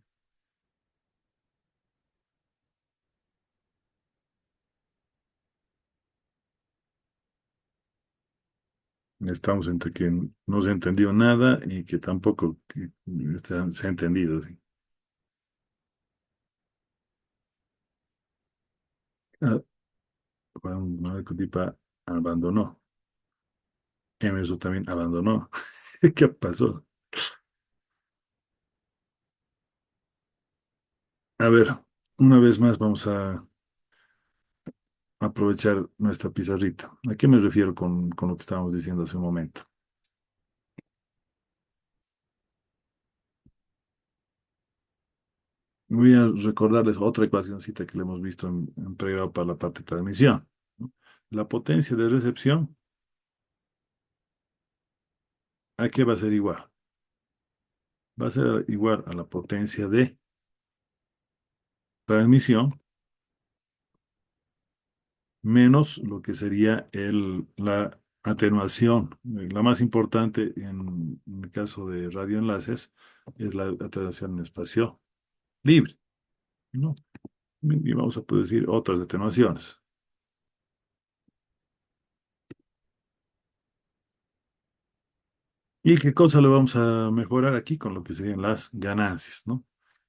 Estamos entre que no se entendió nada y que tampoco se ha entendido. ¿Sí? Ah, bueno, una tipa abandonó. Emerson también abandonó. ¿Qué pasó? A ver, una vez más vamos a aprovechar nuestra pizarrita. ¿A qué me refiero con lo que estábamos diciendo hace un momento? Voy a recordarles otra ecuacióncita que le hemos visto en pregrado para la parte de transmisión, ¿no? La potencia de recepción, ¿a qué va a ser igual? Va a ser igual a la potencia de transmisión menos lo que sería la atenuación. La más importante en el caso de radioenlaces es la atenuación en espacio libre, ¿no? Y vamos a poder decir otras atenuaciones. ¿Y qué cosa le vamos a mejorar aquí con lo que serían las ganancias, ¿no?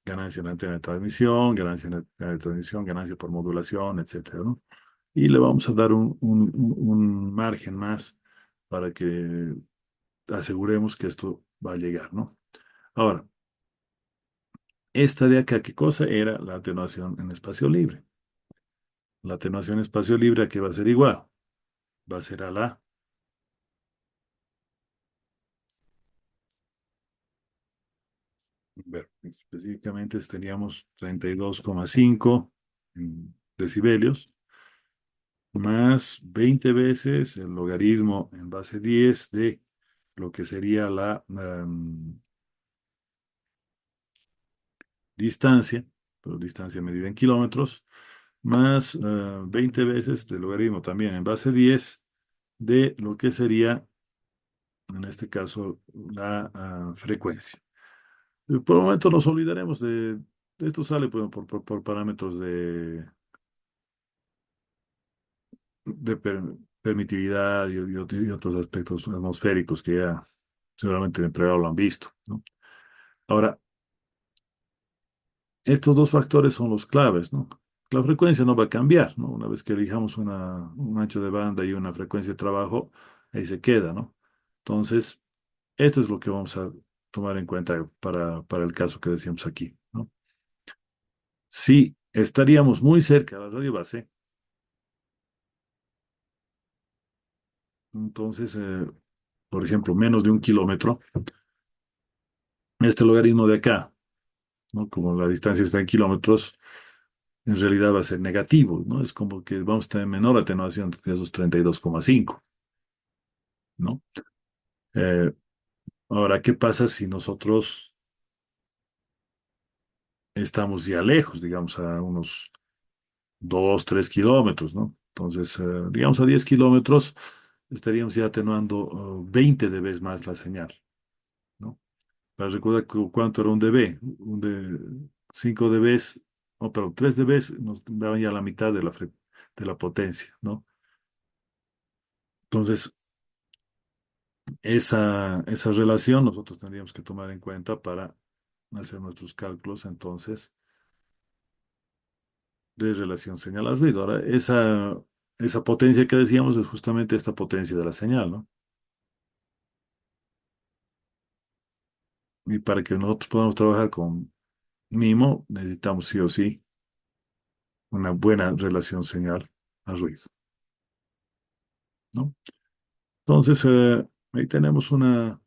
Ganancia en la antena de transmisión, ganancia en la antena de transmisión, ganancia por modulación, etcétera, ¿no? Y le vamos a dar un margen más para que aseguremos que esto va a llegar, ¿no? Ahora, esta de acá, ¿qué cosa era la atenuación en espacio libre? La atenuación en espacio libre, ¿a qué va a ser igual? Va a ser a la, a ver, específicamente teníamos 32,5 decibelios, más 20 veces el logaritmo en base 10 de lo que sería la distancia, pero distancia medida en kilómetros, más 20 veces del logaritmo también en base 10 de lo que sería, en este caso, la frecuencia. Por el momento nos olvidaremos de esto, sale por parámetros de permitividad y otros aspectos atmosféricos que ya seguramente en el pregrado lo han visto, ¿no? Ahora, estos dos factores son los claves, ¿no? La frecuencia no va a cambiar, ¿no? Una vez que elijamos un ancho de banda y una frecuencia de trabajo, ahí se queda, ¿no? Entonces, esto es lo que vamos a tomar en cuenta para el caso que decíamos aquí, ¿no? Si estaríamos muy cerca de la radio base, entonces, por ejemplo, menos de 1 kilómetro, este logaritmo de acá, ¿no? Como la distancia está en kilómetros, en realidad va a ser negativo, ¿no? Es como que vamos a tener menor atenuación de esos 32,5, ¿no? Eh, ahora, ¿qué pasa si nosotros estamos ya lejos, digamos, a unos 2, 3 kilómetros, ¿no? Entonces, digamos, a 10 kilómetros estaríamos ya atenuando 20 dB más la señal, ¿no? Para recordar cuánto era un dB, 5 dBs, no, perdón, 3 dBs nos daban ya la mitad de la potencia, ¿no? Entonces, esa relación nosotros tendríamos que tomar en cuenta para hacer nuestros cálculos, entonces, de relación señal-ruido. Ahora, esa potencia que decíamos es justamente esta potencia de la señal, ¿no? Y para que nosotros podamos trabajar con MIMO, necesitamos sí o sí una buena relación señal a ruido, ¿no? Entonces, ahí tenemos una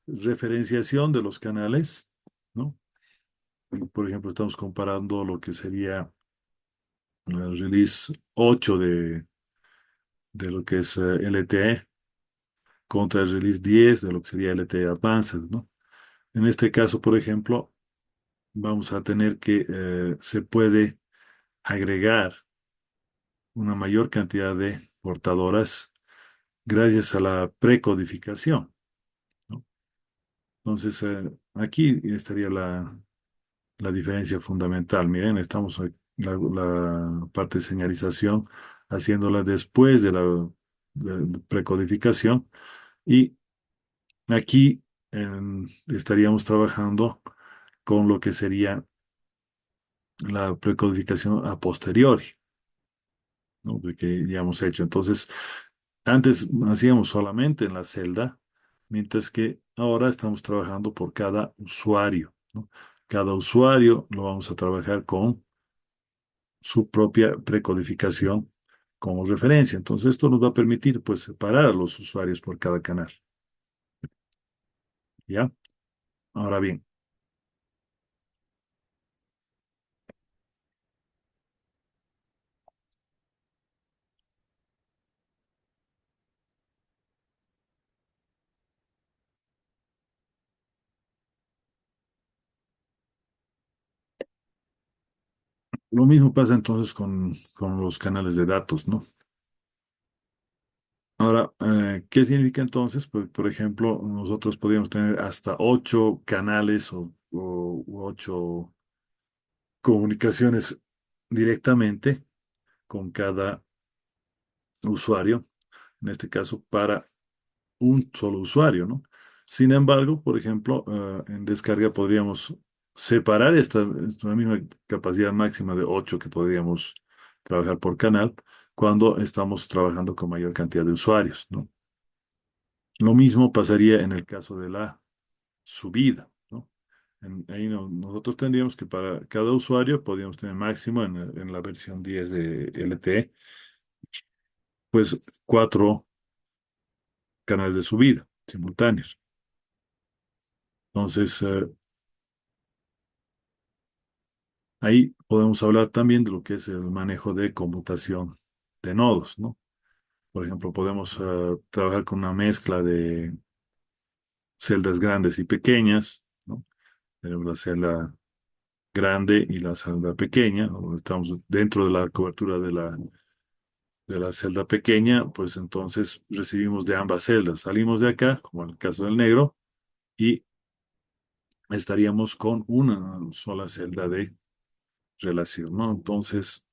referenciación de los canales, ¿no? Por ejemplo, estamos comparando lo que sería el release 8 de lo que es LTE contra el release 10 de lo que sería LTE Advanced, ¿no? En este caso, por ejemplo, vamos a tener que se puede agregar una mayor cantidad de portadoras gracias a la precodificación, ¿no? Entonces, aquí estaría la diferencia fundamental. Miren, estamos la parte de señalización haciéndola después de la precodificación y aquí estaríamos trabajando con lo que sería la precodificación a posteriori, ¿no? De que ya hemos hecho. Entonces, antes hacíamos solamente en la celda, mientras que ahora estamos trabajando por cada usuario, ¿no? Cada usuario lo vamos a trabajar con su propia precodificación como referencia. Entonces, esto nos va a permitir, pues, separar a los usuarios por cada canal. ¿Ya? Ahora bien, lo mismo pasa entonces con los canales de datos, ¿no? Ahora, ¿qué significa entonces? Pues, por ejemplo, nosotros podríamos tener hasta 8 canales u 8 comunicaciones directamente con cada usuario, en este caso para un solo usuario, ¿no? Sin embargo, por ejemplo, en descarga podríamos separar esta misma capacidad máxima de 8 que podríamos trabajar por canal cuando estamos trabajando con mayor cantidad de usuarios, ¿no? Lo mismo pasaría en el caso de la subida, ¿no? Ahí nosotros tendríamos que para cada usuario podríamos tener máximo en la versión 10 de LTE, pues 4 canales de subida simultáneos. Entonces, ahí podemos hablar también de lo que es el manejo de computación de nodos, ¿no? Por ejemplo, podemos trabajar con una mezcla de celdas grandes y pequeñas, ¿no? Tenemos la celda grande y la celda pequeña, ¿no? Estamos dentro de la cobertura de la celda pequeña, pues entonces recibimos de ambas celdas. Salimos de acá, como en el caso del negro, y estaríamos con una sola celda de relación, ¿no? Entonces,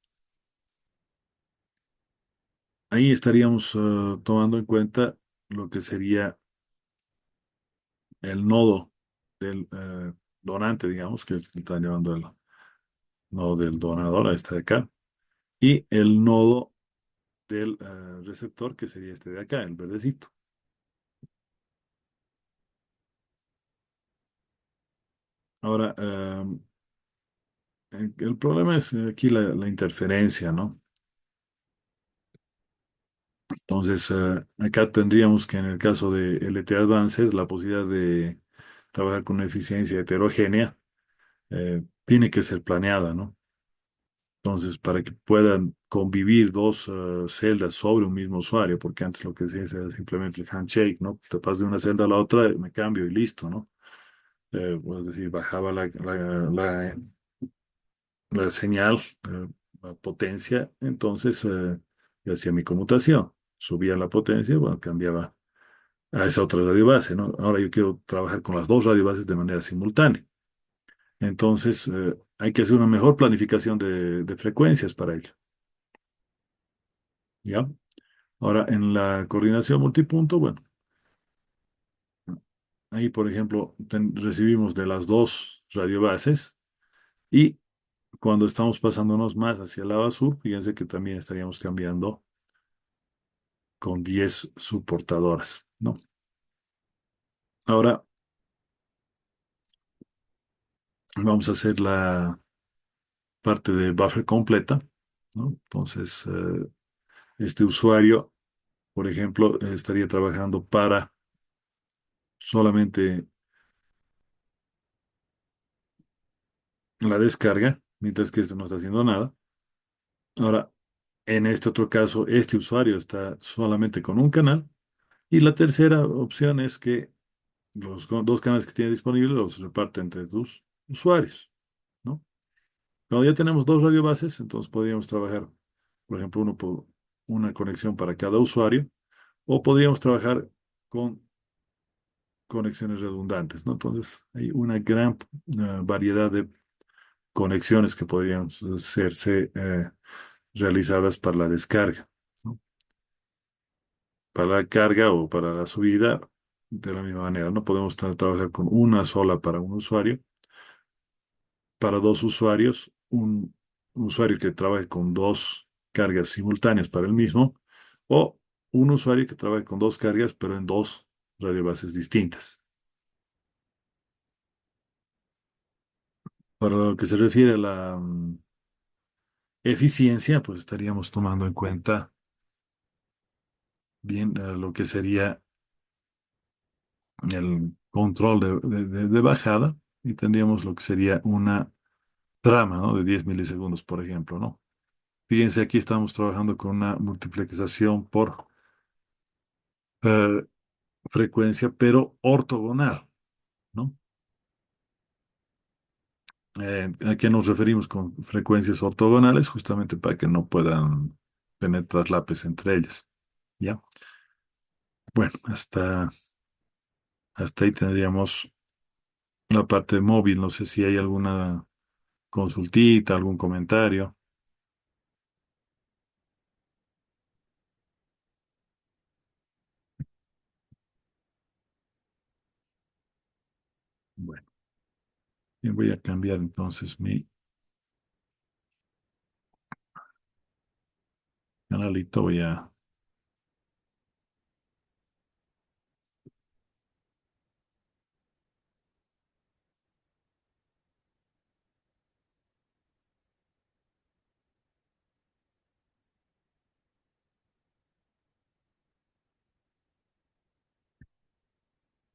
ahí estaríamos tomando en cuenta lo que sería el nodo del donante, digamos, que es el que está llevando el nodo del donador, a este de acá, y el nodo del receptor, que sería este de acá, el verdecito. Ahora, el problema es aquí la interferencia, ¿no? Entonces, acá tendríamos que en el caso de LTE Advanced, la posibilidad de trabajar con una eficiencia heterogénea tiene que ser planeada, ¿no? Entonces, para que puedan convivir dos celdas sobre un mismo usuario, porque antes lo que se hacía era simplemente el handshake, ¿no? Te pasas de una celda a la otra, me cambio y listo, ¿no? Es decir, bajaba la señal, la potencia, entonces yo hacía mi conmutación, subía la potencia, bueno, cambiaba a esa otra radio base, ¿no? Ahora yo quiero trabajar con las dos radiobases de manera simultánea. Entonces, hay que hacer una mejor planificación de frecuencias para ello, ¿ya? Ahora, en la coordinación multipunto, bueno, ahí, por ejemplo, recibimos de las dos radiobases y cuando estamos pasándonos más hacia el lado sur, fíjense que también estaríamos cambiando con 10 subportadoras, ¿no? Ahora vamos a hacer la parte de buffer completa, ¿no? Entonces, este usuario, por ejemplo, estaría trabajando para solamente la descarga, mientras que este no está haciendo nada. Ahora, en este otro caso, este usuario está solamente con un canal. Y la tercera opción es que los dos canales que tiene disponibles los reparte entre tus usuarios, ¿no? Cuando ya tenemos dos radiobases, entonces podríamos trabajar, por ejemplo, uno por una conexión para cada usuario, o podríamos trabajar con conexiones redundantes, ¿no? Entonces, hay una gran variedad de conexiones que podrían serse realizadas para la descarga, ¿no? Para la carga o para la subida, de la misma manera, no podemos trabajar con una sola para un usuario, para dos usuarios, un usuario que trabaje con dos cargas simultáneas para el mismo, o un usuario que trabaje con dos cargas, pero en dos radiobases distintas. Para lo que se refiere a la eficiencia, pues estaríamos tomando en cuenta bien lo que sería el control de bajada y tendríamos lo que sería una trama, ¿no? De 10 milisegundos, por ejemplo, ¿no? Fíjense, aquí estamos trabajando con una multiplicación por eh, frecuencia, pero ortogonal, ¿no? ¿A qué nos referimos con frecuencias ortogonales? Justamente para que no puedan tener traslapes entre ellas, ¿ya? Bueno, hasta ahí tendríamos la parte móvil. No sé si hay alguna consultita, algún comentario. Bueno, bien, voy a cambiar entonces mi canalito.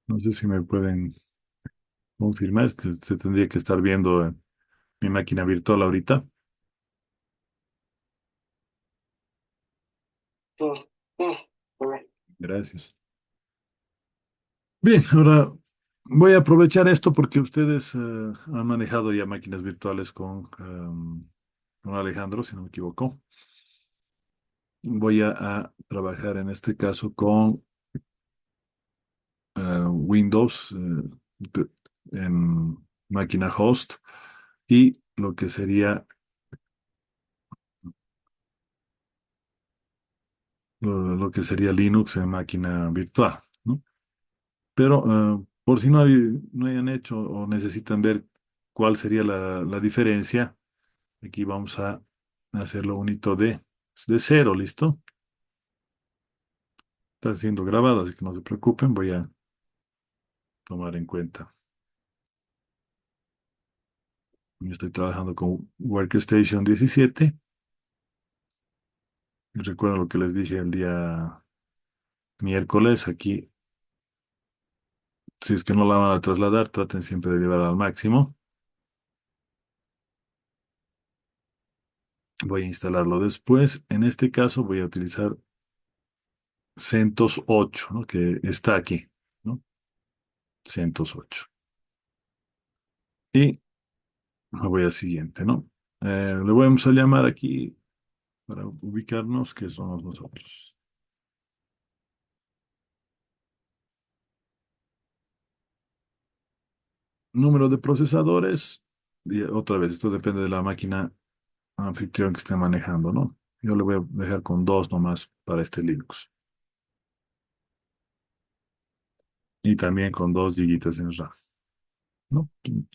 No sé si me pueden confirmar. Se tendría que estar viendo mi máquina virtual ahorita. Sí, sí, se ve. Gracias. Bien, ahora voy a aprovechar esto porque ustedes han manejado ya máquinas virtuales con Alejandro, si no me equivoco. Voy a trabajar en este caso con Windows en máquina host y lo que sería lo que sería Linux en máquina virtual, ¿no? Pero por si no hayan hecho o necesitan ver cuál sería la diferencia, aquí vamos a hacerlo unito de cero, ¿listo? Está siendo grabado, así que no se preocupen, voy a tomar en cuenta. Yo estoy trabajando con Workstation 17. Y recuerdo lo que les dije el día miércoles. Aquí, si es que no la van a trasladar, traten siempre de llevar al máximo. Voy a instalarlo después. En este caso voy a utilizar CentOS 8, ¿no? Que está aquí, ¿no? CentOS 8. Y me voy al siguiente, ¿no? Le vamos a llamar aquí para ubicarnos, que somos nosotros. Número de procesadores. Y otra vez, esto depende de la máquina anfitrión que esté manejando, ¿no? Yo le voy a dejar con 2 nomás para este Linux. Y también con 2 gigitas en RAM, ¿no?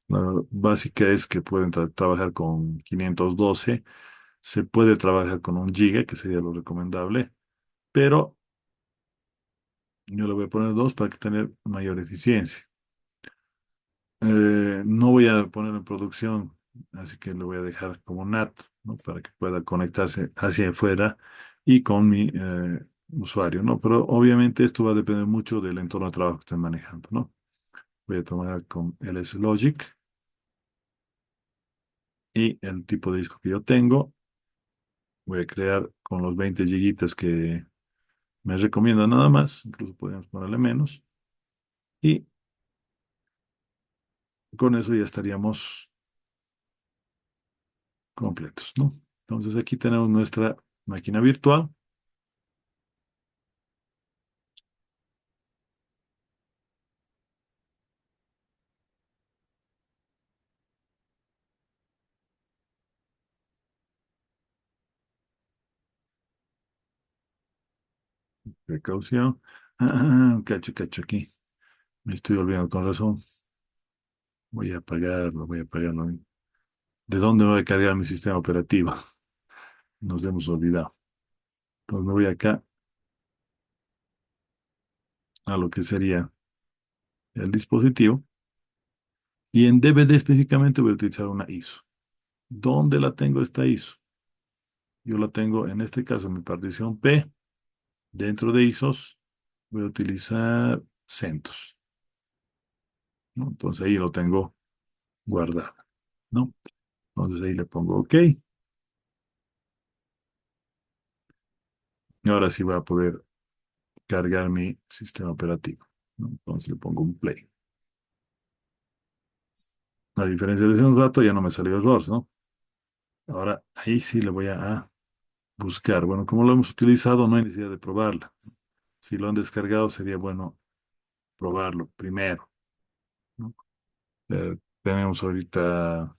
La básica es que pueden trabajar con 512. Se puede trabajar con 1 giga, que sería lo recomendable, pero yo le voy a poner 2 para que tener mayor eficiencia. No voy a poner en producción, así que lo voy a dejar como NAT, ¿no? Para que pueda conectarse hacia afuera y con mi usuario, ¿no? Pero obviamente esto va a depender mucho del entorno de trabajo que estén manejando, ¿no? Voy a tomar con LS Logic y el tipo de disco que yo tengo. Voy a crear con los 20 gigitas que me recomienda nada más, incluso podríamos ponerle menos. Y con eso ya estaríamos completos, ¿no? Entonces aquí tenemos nuestra máquina virtual. Precaución. Cacho, cacho aquí. Me estoy olvidando con razón. Voy a apagarlo, voy a apagarlo. ¿De dónde voy a cargar mi sistema operativo? Nos hemos olvidado. Entonces me voy acá a lo que sería el dispositivo. Y en DVD específicamente voy a utilizar una ISO. ¿Dónde la tengo esta ISO? Yo la tengo en este caso en mi partición P. Dentro de ISOs voy a utilizar CentOS, ¿no? Entonces ahí lo tengo guardado, ¿no? Entonces ahí le pongo OK. Y ahora sí voy a poder cargar mi sistema operativo, ¿no? Entonces le pongo un play. A diferencia de hace un rato, ya no me salió error, ¿no? Ahora ahí sí le voy a buscar. Bueno, como lo hemos utilizado, no hay necesidad de probarla. Si lo han descargado, sería bueno probarlo primero, ¿no? Tenemos ahorita,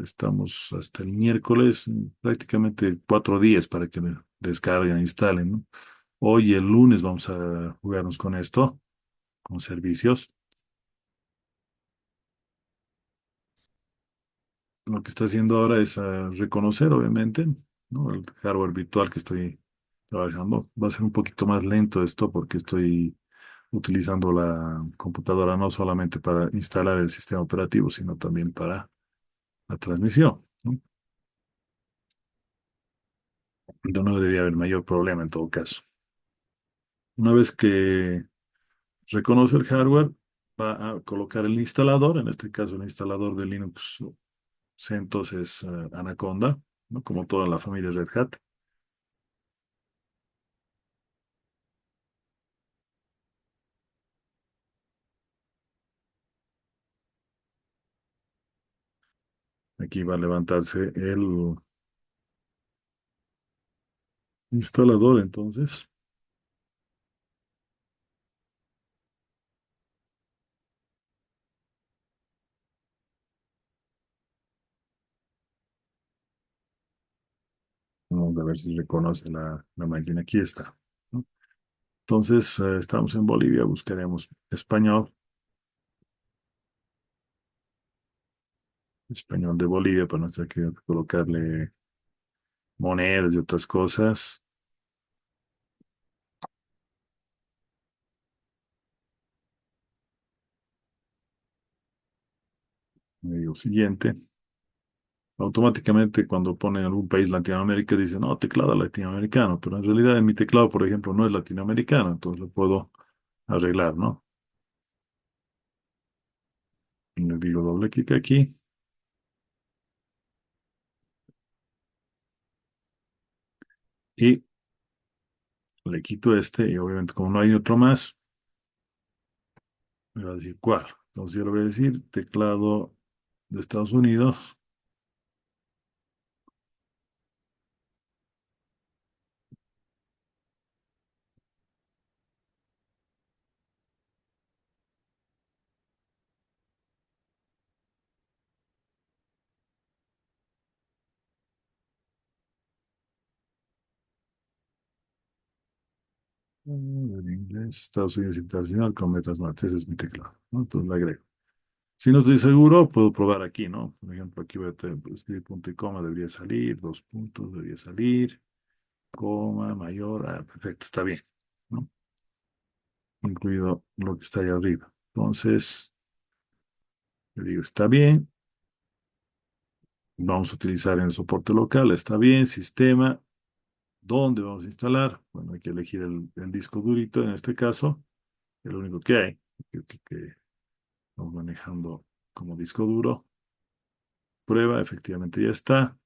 estamos hasta el miércoles, prácticamente 4 días para que me descarguen e instalen, ¿no? Hoy, el lunes, vamos a jugarnos con esto, con servicios. Lo que está haciendo ahora es reconocer, obviamente, ¿no? El hardware virtual que estoy trabajando. Va a ser un poquito más lento esto porque estoy utilizando la computadora no solamente para instalar el sistema operativo, sino también para la transmisión, ¿no? No debería haber mayor problema en todo caso. Una vez que reconoce el hardware, va a colocar el instalador, en este caso el instalador de Linux CentOS es Anaconda, ¿no? Como toda la familia Red Hat. Aquí va a levantarse el instalador, entonces. Vamos a ver si reconoce la máquina. Aquí está, ¿no? Entonces, estamos en Bolivia, buscaremos español, español de Bolivia, para no tener que colocarle monedas y otras cosas. Le digo siguiente. Automáticamente, cuando ponen algún país Latinoamérica, dicen, no, teclado latinoamericano, pero en realidad en mi teclado, por ejemplo, no es latinoamericano, entonces lo puedo arreglar, ¿no? Le digo doble clic aquí y le quito este, y obviamente, como no hay otro más, me va a decir cuál. Entonces yo le voy a decir teclado de Estados Unidos. En inglés, Estados Unidos Internacional con metas mates, ese es mi teclado, ¿no? Entonces le agrego. Si no estoy seguro, puedo probar aquí, ¿no? Por ejemplo, aquí voy a escribir punto y coma, debería salir, dos puntos, debería salir, coma, mayor, perfecto, está bien, ¿no? Incluido lo que está ahí arriba. Entonces, le digo, está bien, vamos a utilizar en el soporte local, está bien, sistema, ¿dónde vamos a instalar? Bueno, hay que elegir el disco durito en este caso, es lo único que hay, que estamos manejando como disco duro. Prueba, efectivamente ya está.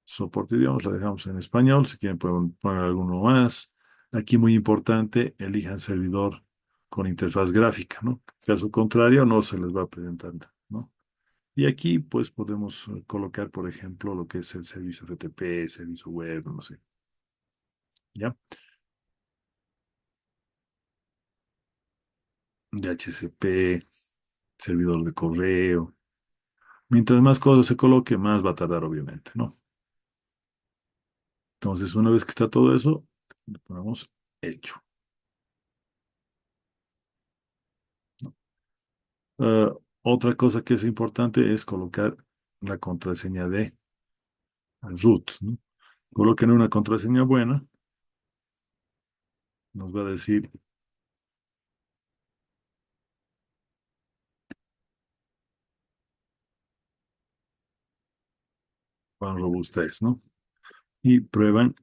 Soporte idiomas, la dejamos en español. Si quieren pueden poner alguno más. Aquí muy importante, elijan servidor con interfaz gráfica, ¿no? Caso contrario, no se les va a presentar, ¿no? Y aquí pues podemos colocar, por ejemplo, lo que es el servicio FTP, servicio web, no sé, ¿ya? DHCP, servidor de correo. Mientras más cosas se coloque, más va a tardar, obviamente, ¿no? Entonces, una vez que está todo eso, le ponemos hecho. Ah, otra cosa que es importante es colocar la contraseña de root, ¿no? Coloquen una contraseña buena, nos va a decir cuán robusta es, ¿no? Y prueban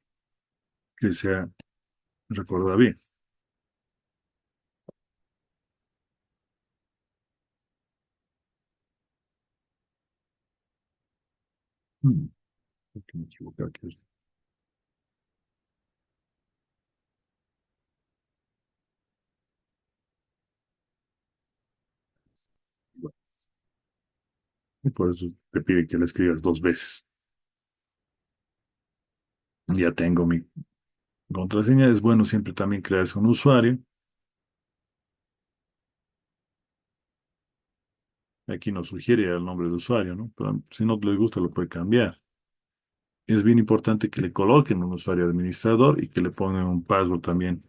que sea recordada bien. Hmm, ¿por qué me equivoqué aquí? Bueno, y por eso te pide que la escribas dos veces. Ya tengo mi contraseña. Es bueno siempre también crearse un usuario. Aquí nos sugiere el nombre de usuario, ¿no? Pero si no les gusta, lo puede cambiar. Es bien importante que le coloquen un usuario administrador y que le pongan un password también.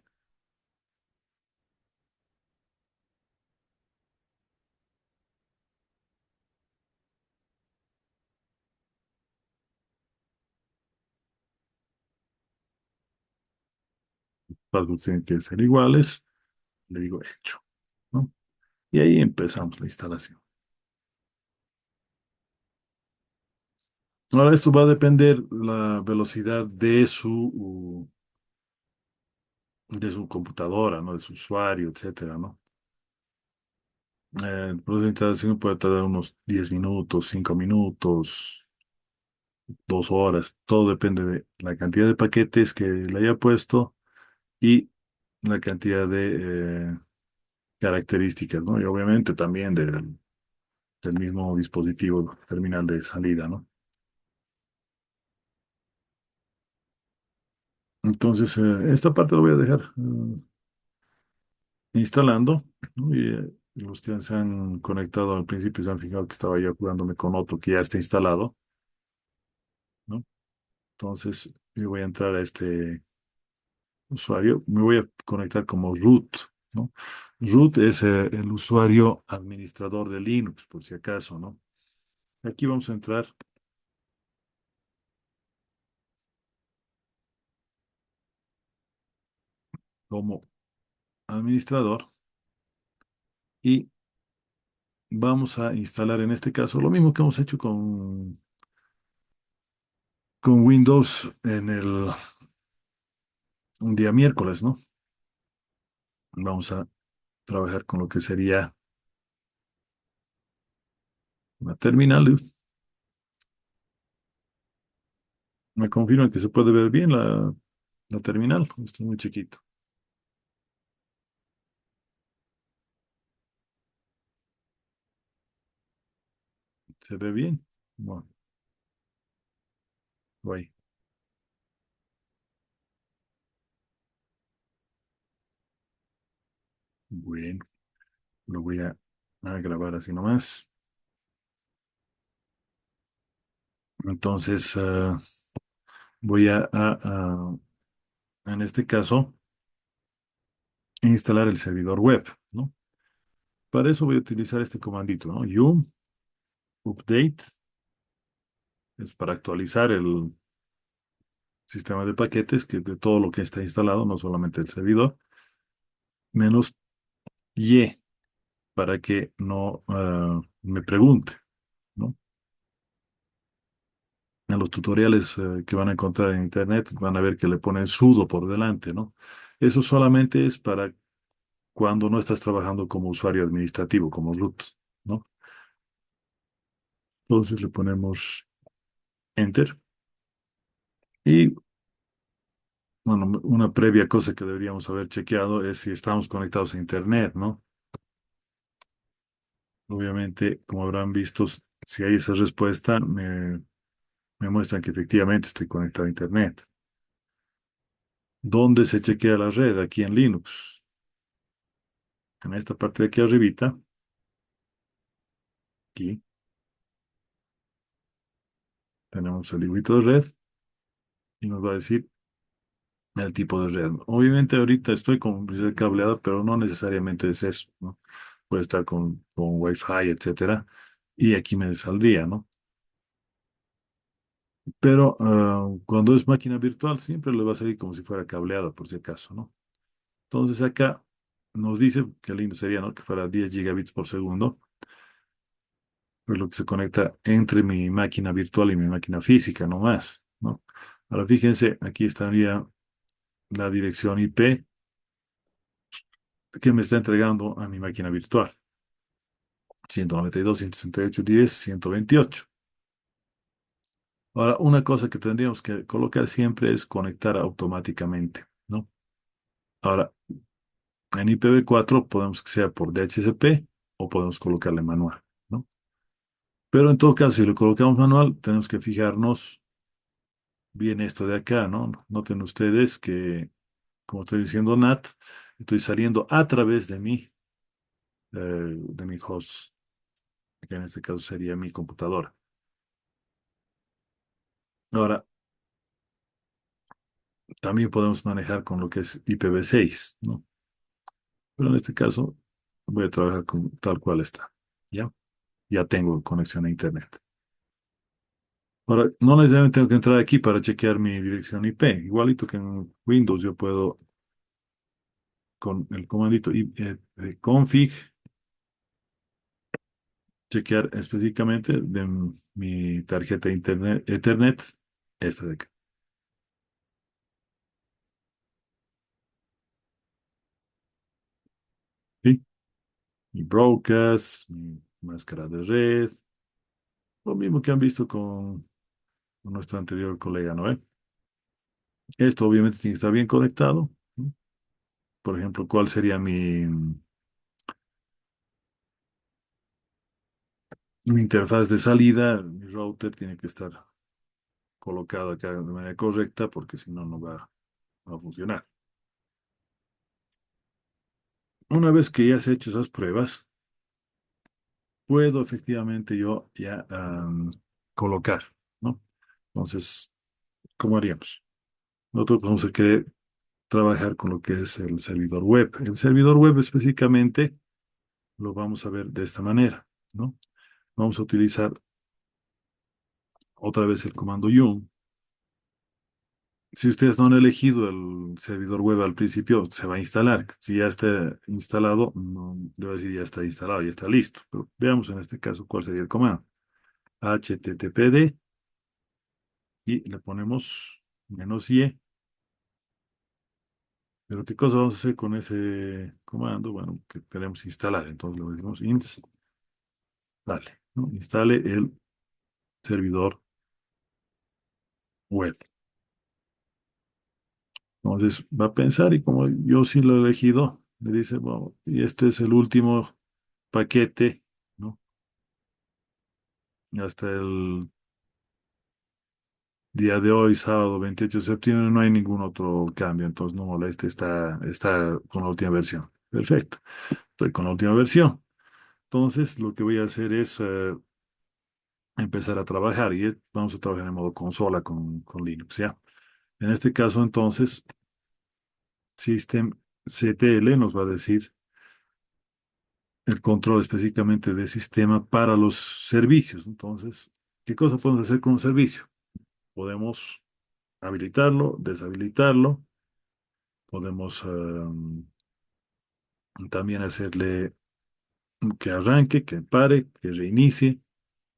Passwords tienen que ser iguales. Le digo hecho, ¿no? Y ahí empezamos la instalación. Ahora, esto va a depender la velocidad de su computadora, ¿no? De su usuario, etcétera, ¿no? El proceso de instalación puede tardar unos 10 minutos, 5 minutos, 2 horas. Todo depende de la cantidad de paquetes que le haya puesto y la cantidad de características, ¿no? Y obviamente también del mismo dispositivo terminal de salida, ¿no? Entonces, esta parte lo voy a dejar instalando, ¿no? Y los que se han conectado al principio se han fijado que estaba yo jugándome con otro que ya está instalado, ¿no? Entonces, yo voy a entrar a este usuario, me voy a conectar como root, ¿no? Root es el usuario administrador de Linux, por si acaso, ¿no? Aquí vamos a entrar como administrador y vamos a instalar en este caso lo mismo que hemos hecho con Windows en el un día miércoles, ¿no? Vamos a trabajar con lo que sería una terminal. Me confirma que se puede ver bien la terminal. Está muy chiquito. ¿Se ve bien? Bueno, voy. Bueno, lo voy a grabar así nomás. Entonces, voy en este caso, e instalar el servidor web, ¿no? Para eso voy a utilizar este comandito, ¿no? Yum update, es para actualizar el sistema de paquetes, que de todo lo que está instalado, no solamente el servidor, menos Y, para que no me pregunte, ¿no? En los tutoriales que van a encontrar en internet van a ver que le ponen sudo por delante, ¿no? Eso solamente es para cuando no estás trabajando como usuario administrativo, como root, ¿no? Entonces le ponemos enter. Y bueno, una previa cosa que deberíamos haber chequeado es si estamos conectados a internet, ¿no? Obviamente, como habrán visto, si hay esa respuesta, me muestran que efectivamente estoy conectado a internet. ¿Dónde se chequea la red? Aquí en Linux. En esta parte de aquí arribita, aquí tenemos el dibujito de red y nos va a decir el tipo de red. Obviamente ahorita estoy con red cableada, pero no necesariamente es eso, ¿no? Puede estar con Wi-Fi, etcétera, y aquí me saldría, ¿no? Pero cuando es máquina virtual siempre le va a salir como si fuera cableada, por si acaso, ¿no? Entonces acá nos dice que lindo sería, ¿no? Que fuera 10 gigabits por segundo, pues lo que se conecta entre mi máquina virtual y mi máquina física, no más, ¿no? Ahora fíjense, aquí estaría la dirección IP que me está entregando a mi máquina virtual. 192.168.10.128. Ahora, una cosa que tendríamos que colocar siempre es conectar automáticamente, ¿no? Ahora, en IPv4 podemos que sea por DHCP o podemos colocarle manual, ¿no? Pero en todo caso, si lo colocamos manual, tenemos que fijarnos bien esto de acá, ¿no? Noten ustedes que, como estoy diciendo NAT, estoy saliendo a través de mi host, que en este caso sería mi computadora. Ahora, también podemos manejar con lo que es IPv6, ¿no? Pero en este caso voy a trabajar con tal cual está, ¿ya? Ya tengo conexión a Internet. Ahora, no necesariamente tengo que entrar aquí para chequear mi dirección IP. Igualito que en Windows, yo puedo con el comandito config chequear específicamente de mi tarjeta Internet, Ethernet, esta de acá. ¿Sí? Mi broadcast, mi máscara de red, lo mismo que han visto con nuestro anterior colega, ¿no? Esto obviamente tiene que estar bien conectado, ¿no? Por ejemplo, ¿cuál sería mi interfaz de salida? Mi router tiene que estar colocado acá de manera correcta porque si no, no va a funcionar. Una vez que ya se han hecho esas pruebas, puedo efectivamente yo ya colocar, ¿no? Entonces, ¿cómo haríamos? Nosotros vamos a querer trabajar con lo que es el servidor web. El servidor web específicamente lo vamos a ver de esta manera, ¿no? Vamos a utilizar otra vez el comando yum. Si ustedes no han elegido el servidor web al principio, se va a instalar. Si ya está instalado, no, le va a decir ya está instalado, ya está listo. Pero veamos en este caso cuál sería el comando. HTTPD y le ponemos -i. Pero ¿qué cosa vamos a hacer con ese comando? Bueno, que queremos instalar. Entonces le decimos install, ¿no? Instale el servidor web. Entonces va a pensar y como yo sí lo he elegido, le dice, bueno, y este es el último paquete, ¿no? Hasta el día de hoy, sábado 28 de septiembre, no hay ningún otro cambio, entonces no moleste, está con la última versión. Perfecto, estoy con la última versión. Entonces lo que voy a hacer es empezar a trabajar y vamos a trabajar en modo consola con Linux, ¿ya? En este caso, entonces, system CTL nos va a decir el control específicamente de sistema para los servicios. Entonces, ¿qué cosa podemos hacer con un servicio? Podemos habilitarlo, deshabilitarlo, podemos también hacerle que arranque, que pare, que reinicie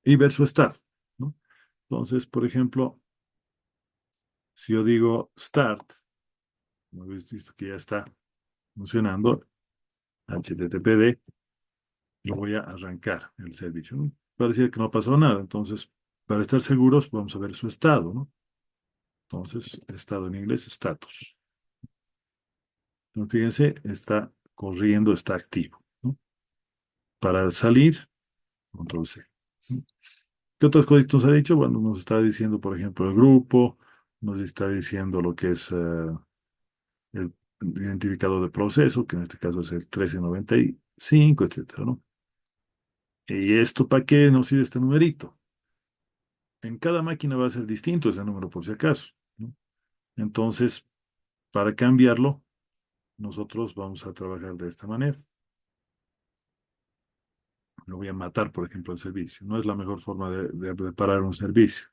y ver su estado, ¿no? Entonces, por ejemplo, si yo digo start, como habéis visto que ya está funcionando, HTTPD, lo voy a arrancar el servicio, ¿no? Parecía que no pasó nada, entonces, para estar seguros, vamos a ver su estado, ¿no? Entonces, estado en inglés, status. Entonces, fíjense, está corriendo, está activo, ¿no? Para salir, control C. ¿No? ¿Qué otras cosas nos ha dicho? Bueno, nos está diciendo, por ejemplo, el grupo, nos está diciendo lo que es el identificador de proceso, que en este caso es el 1395, etcétera, ¿no? ¿Y esto para qué nos sirve este numerito? En cada máquina va a ser distinto ese número por si acaso, ¿no? Entonces, para cambiarlo, nosotros vamos a trabajar de esta manera. No voy a matar, por ejemplo, el servicio. No es la mejor forma de parar un servicio.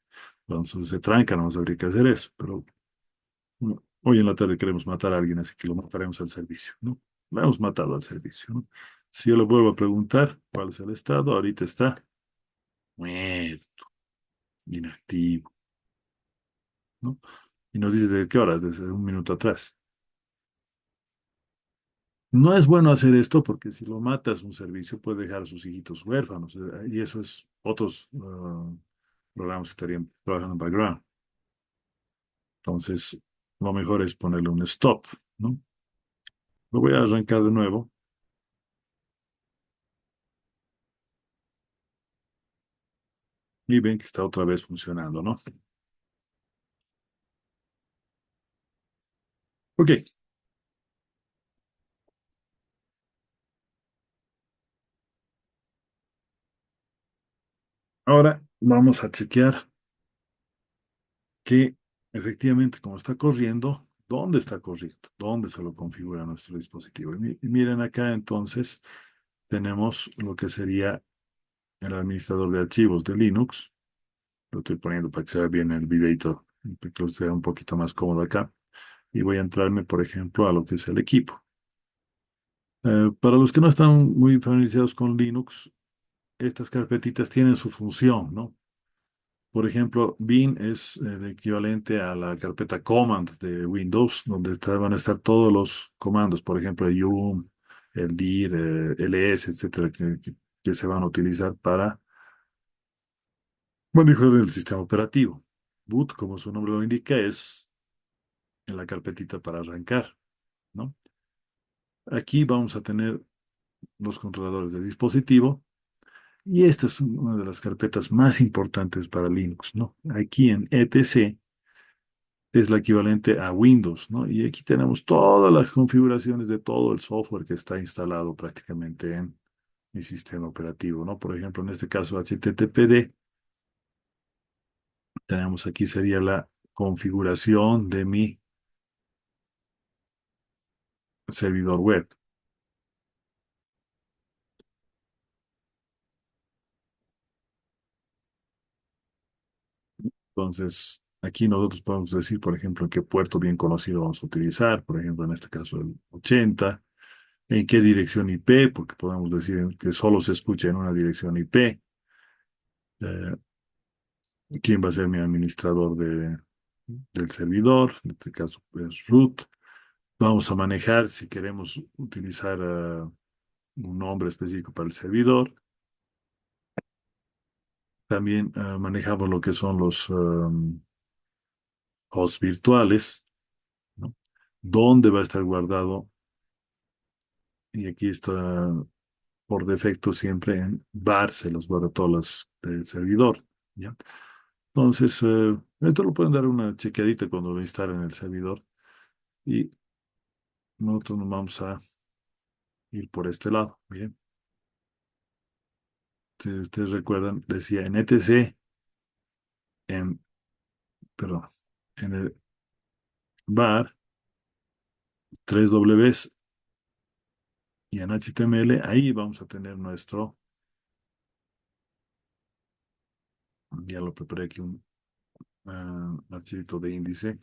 Entonces se tranca, no habría que hacer eso. Pero hoy en la tarde queremos matar a alguien, así que lo mataremos al servicio, ¿no? Lo hemos matado al servicio, ¿no? Si yo le vuelvo a preguntar cuál es el estado, ahorita está muerto, inactivo, ¿no? Y nos dice de qué horas, desde un minuto atrás. No es bueno hacer esto porque si lo matas un servicio puede dejar a sus hijitos huérfanos y eso es otros programas que estarían trabajando en background. Entonces, lo mejor es ponerle un stop, ¿no? Lo voy a arrancar de nuevo y ven que está otra vez funcionando, ¿no? Ok, ahora vamos a chequear que efectivamente como está corriendo, ¿dónde está corriendo? ¿Dónde se lo configura nuestro dispositivo? Y miren acá entonces tenemos lo que sería el administrador de archivos de Linux. Lo estoy poniendo para que se vea bien el videito, para que sea un poquito más cómodo acá. Y voy a entrarme, por ejemplo, a lo que es el equipo. Para los que no están muy familiarizados con Linux, estas carpetitas tienen su función, ¿no? Por ejemplo, bin es el equivalente a la carpeta command de Windows, donde van a estar todos los comandos, por ejemplo, el yum, el dir, ls, etcétera, que se van a utilizar para manejar el sistema operativo. Boot, como su nombre lo indica, es en la carpetita para arrancar, ¿no? Aquí vamos a tener los controladores de dispositivo y esta es una de las carpetas más importantes para Linux, ¿no? Aquí en etc es la equivalente a Windows, ¿no? Y aquí tenemos todas las configuraciones de todo el software que está instalado prácticamente en mi sistema operativo, ¿no? Por ejemplo, en este caso HTTPD, tenemos aquí sería la configuración de mi servidor web. Entonces, aquí nosotros podemos decir, por ejemplo, qué puerto bien conocido vamos a utilizar, por ejemplo, en este caso el 80, en qué dirección IP, porque podemos decir que solo se escucha en una dirección IP, eh, quién va a ser mi administrador del servidor, en este caso es root. Vamos a manejar si queremos utilizar un nombre específico para el servidor. También manejamos lo que son los hosts virtuales, ¿no? ¿Dónde va a estar guardado? Y aquí está por defecto siempre en var, se los guarda todos los del servidor, ¿ya? Entonces, esto lo pueden dar una chequeadita cuando lo instalen el servidor y nosotros nos vamos a ir por este lado. Bien, si ustedes recuerdan, decía en etc, en, perdón, en el var, tres Ws Y en HTML, ahí vamos a tener nuestro, ya lo preparé aquí, un archivito de índice.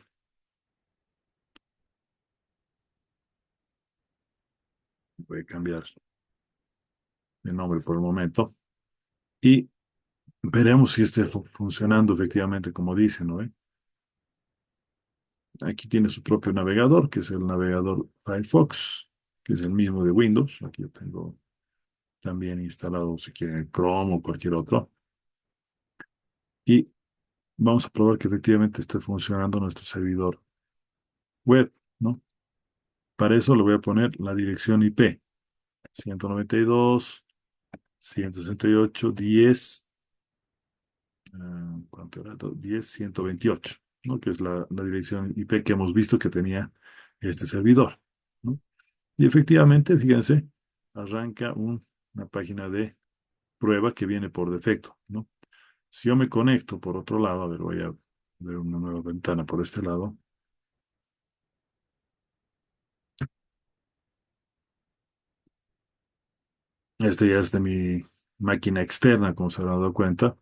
Voy a cambiar el nombre por el momento. Y veremos si esté funcionando efectivamente como dice, ¿no? Aquí tiene su propio navegador, que es el navegador Firefox, que es el mismo de Windows. Aquí yo tengo también instalado, si quieren, Chrome o cualquier otro. Y vamos a probar que efectivamente esté funcionando nuestro servidor web, ¿no? Para eso le voy a poner la dirección IP, 192.168.10, ¿cuánto era? 10.128, ¿no? Que es la dirección IP que hemos visto que tenía este servidor, ¿no? Y efectivamente, fíjense, arranca una página de prueba que viene por defecto, ¿no? Si yo me conecto por otro lado, a ver, voy a ver una nueva ventana por este lado. Este ya es de mi máquina externa, como se habrán dado cuenta.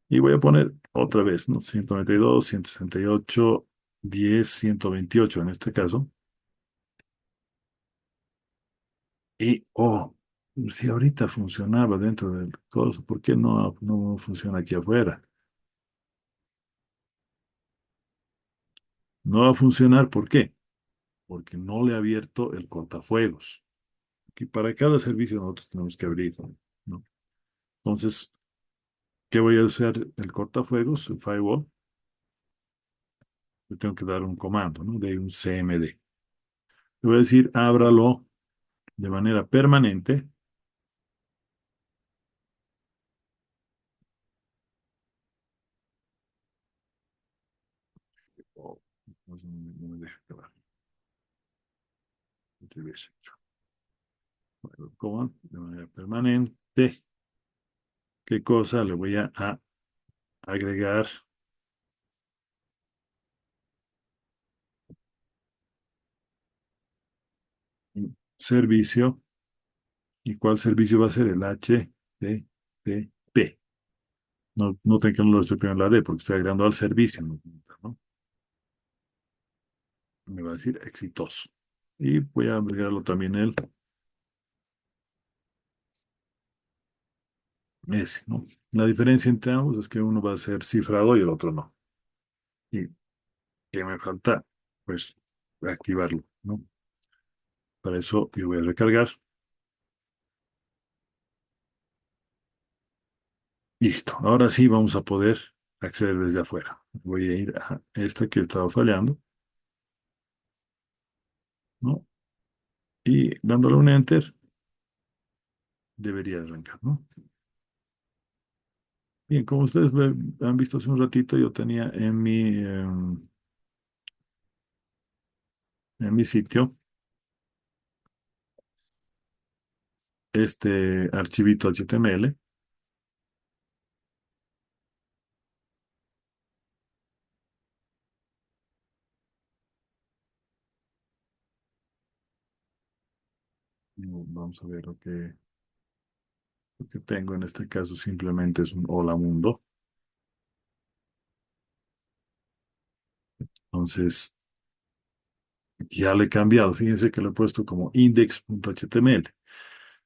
Y voy a poner otra vez, ¿no? 192.168.10.128 en este caso. Y, oh, si ahorita funcionaba dentro del coso, ¿por qué no funciona aquí afuera? No va a funcionar, ¿por qué? Porque no le he abierto el cortafuegos. Que para cada servicio nosotros tenemos que abrir, ¿no? Entonces, ¿qué voy a hacer? El cortafuegos, el firewall, le tengo que dar un comando, ¿no? De un CMD. Le voy a decir, ábralo de manera permanente. Oh, no me deja acabar. Otra vez. Bueno, comando de manera permanente. ¿Qué cosa? Le voy a agregar un servicio. ¿Y cuál servicio va a ser? El HTTP. No tengo que no lo estoy poniendo en la D porque estoy agregando al servicio, ¿no? Me va a decir exitoso. Y voy a agregarlo también el S, ¿no? La diferencia entre ambos es que uno va a ser cifrado y el otro no. ¿Y qué me falta? Pues activarlo, ¿no? Para eso yo voy a recargar. Listo. Ahora sí vamos a poder acceder desde afuera. Voy a ir a esta que estaba fallando, ¿no? Y dándole un enter, debería arrancar, ¿no? Bien, como ustedes han visto hace un ratito, yo tenía en mi sitio este archivito HTML. Vamos a ver lo que tengo en este caso simplemente es un hola mundo. Entonces, ya le he cambiado. Fíjense que lo he puesto como index.html.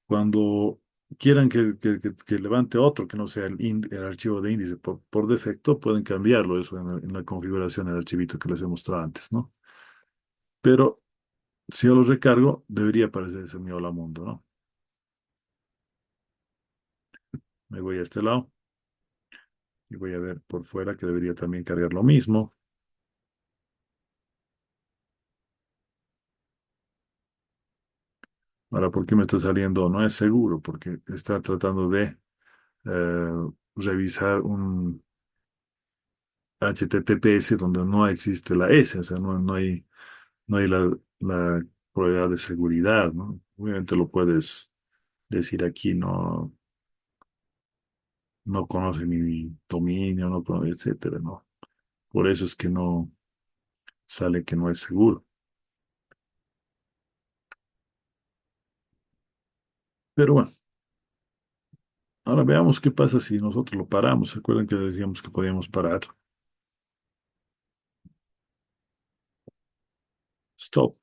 Cuando quieran que levante otro que no sea el archivo de índice por defecto, pueden cambiarlo eso en la configuración del archivito que les he mostrado antes, ¿no? Pero si yo lo recargo, debería aparecer ese mi hola mundo, ¿no? Me voy a este lado y voy a ver por fuera que debería también cargar lo mismo. Ahora, ¿por qué me está saliendo? No es seguro, porque está tratando de eh, revisar un HTTPS donde no existe la S, o sea, no hay la probabilidad de seguridad, ¿no? Obviamente lo puedes decir aquí, no conoce mi dominio, no conoce, etcétera, ¿no? Por eso es que no sale que no es seguro. Pero bueno, ahora veamos qué pasa si nosotros lo paramos. ¿Se acuerdan que decíamos que podíamos parar? Stop.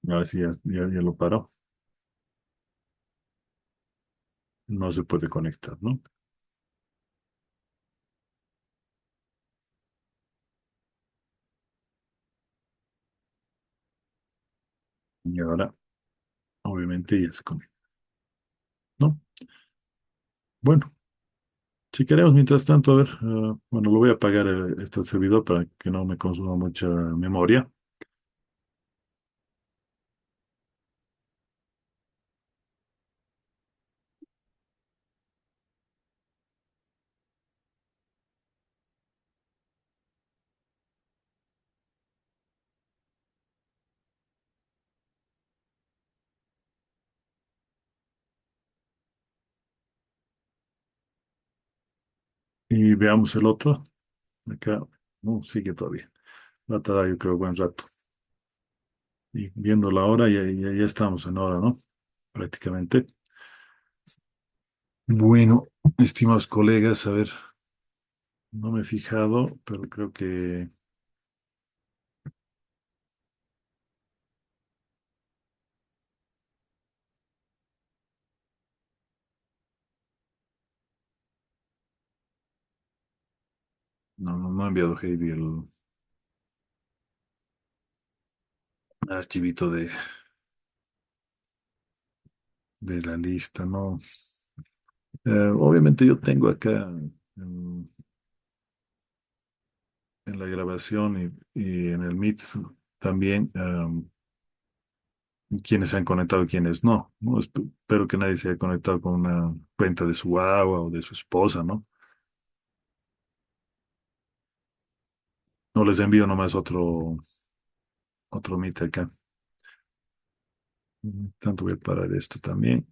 A ver si ya lo paró. No se puede conectar, ¿no? Y ahora, obviamente, ya se conecta, ¿no? Bueno, si queremos, mientras tanto, a ver, bueno, lo voy a apagar este servidor para que no me consuma mucha memoria. Y veamos el otro. Acá, no, sigue todavía. Va a tardar, yo creo, buen rato. Y viendo la hora, ya estamos en hora, ¿no? Prácticamente. Bueno, estimados colegas, a ver, no me he fijado, pero creo que no ha enviado Heidi el archivito de la lista, ¿no? Obviamente yo tengo acá en la grabación y en el Meet también quienes se han conectado y quienes no, ¿no? Espero que nadie se haya conectado con una cuenta de su agua o de su esposa, ¿no? No les envío nomás otro Meet acá. Tanto voy a parar esto también.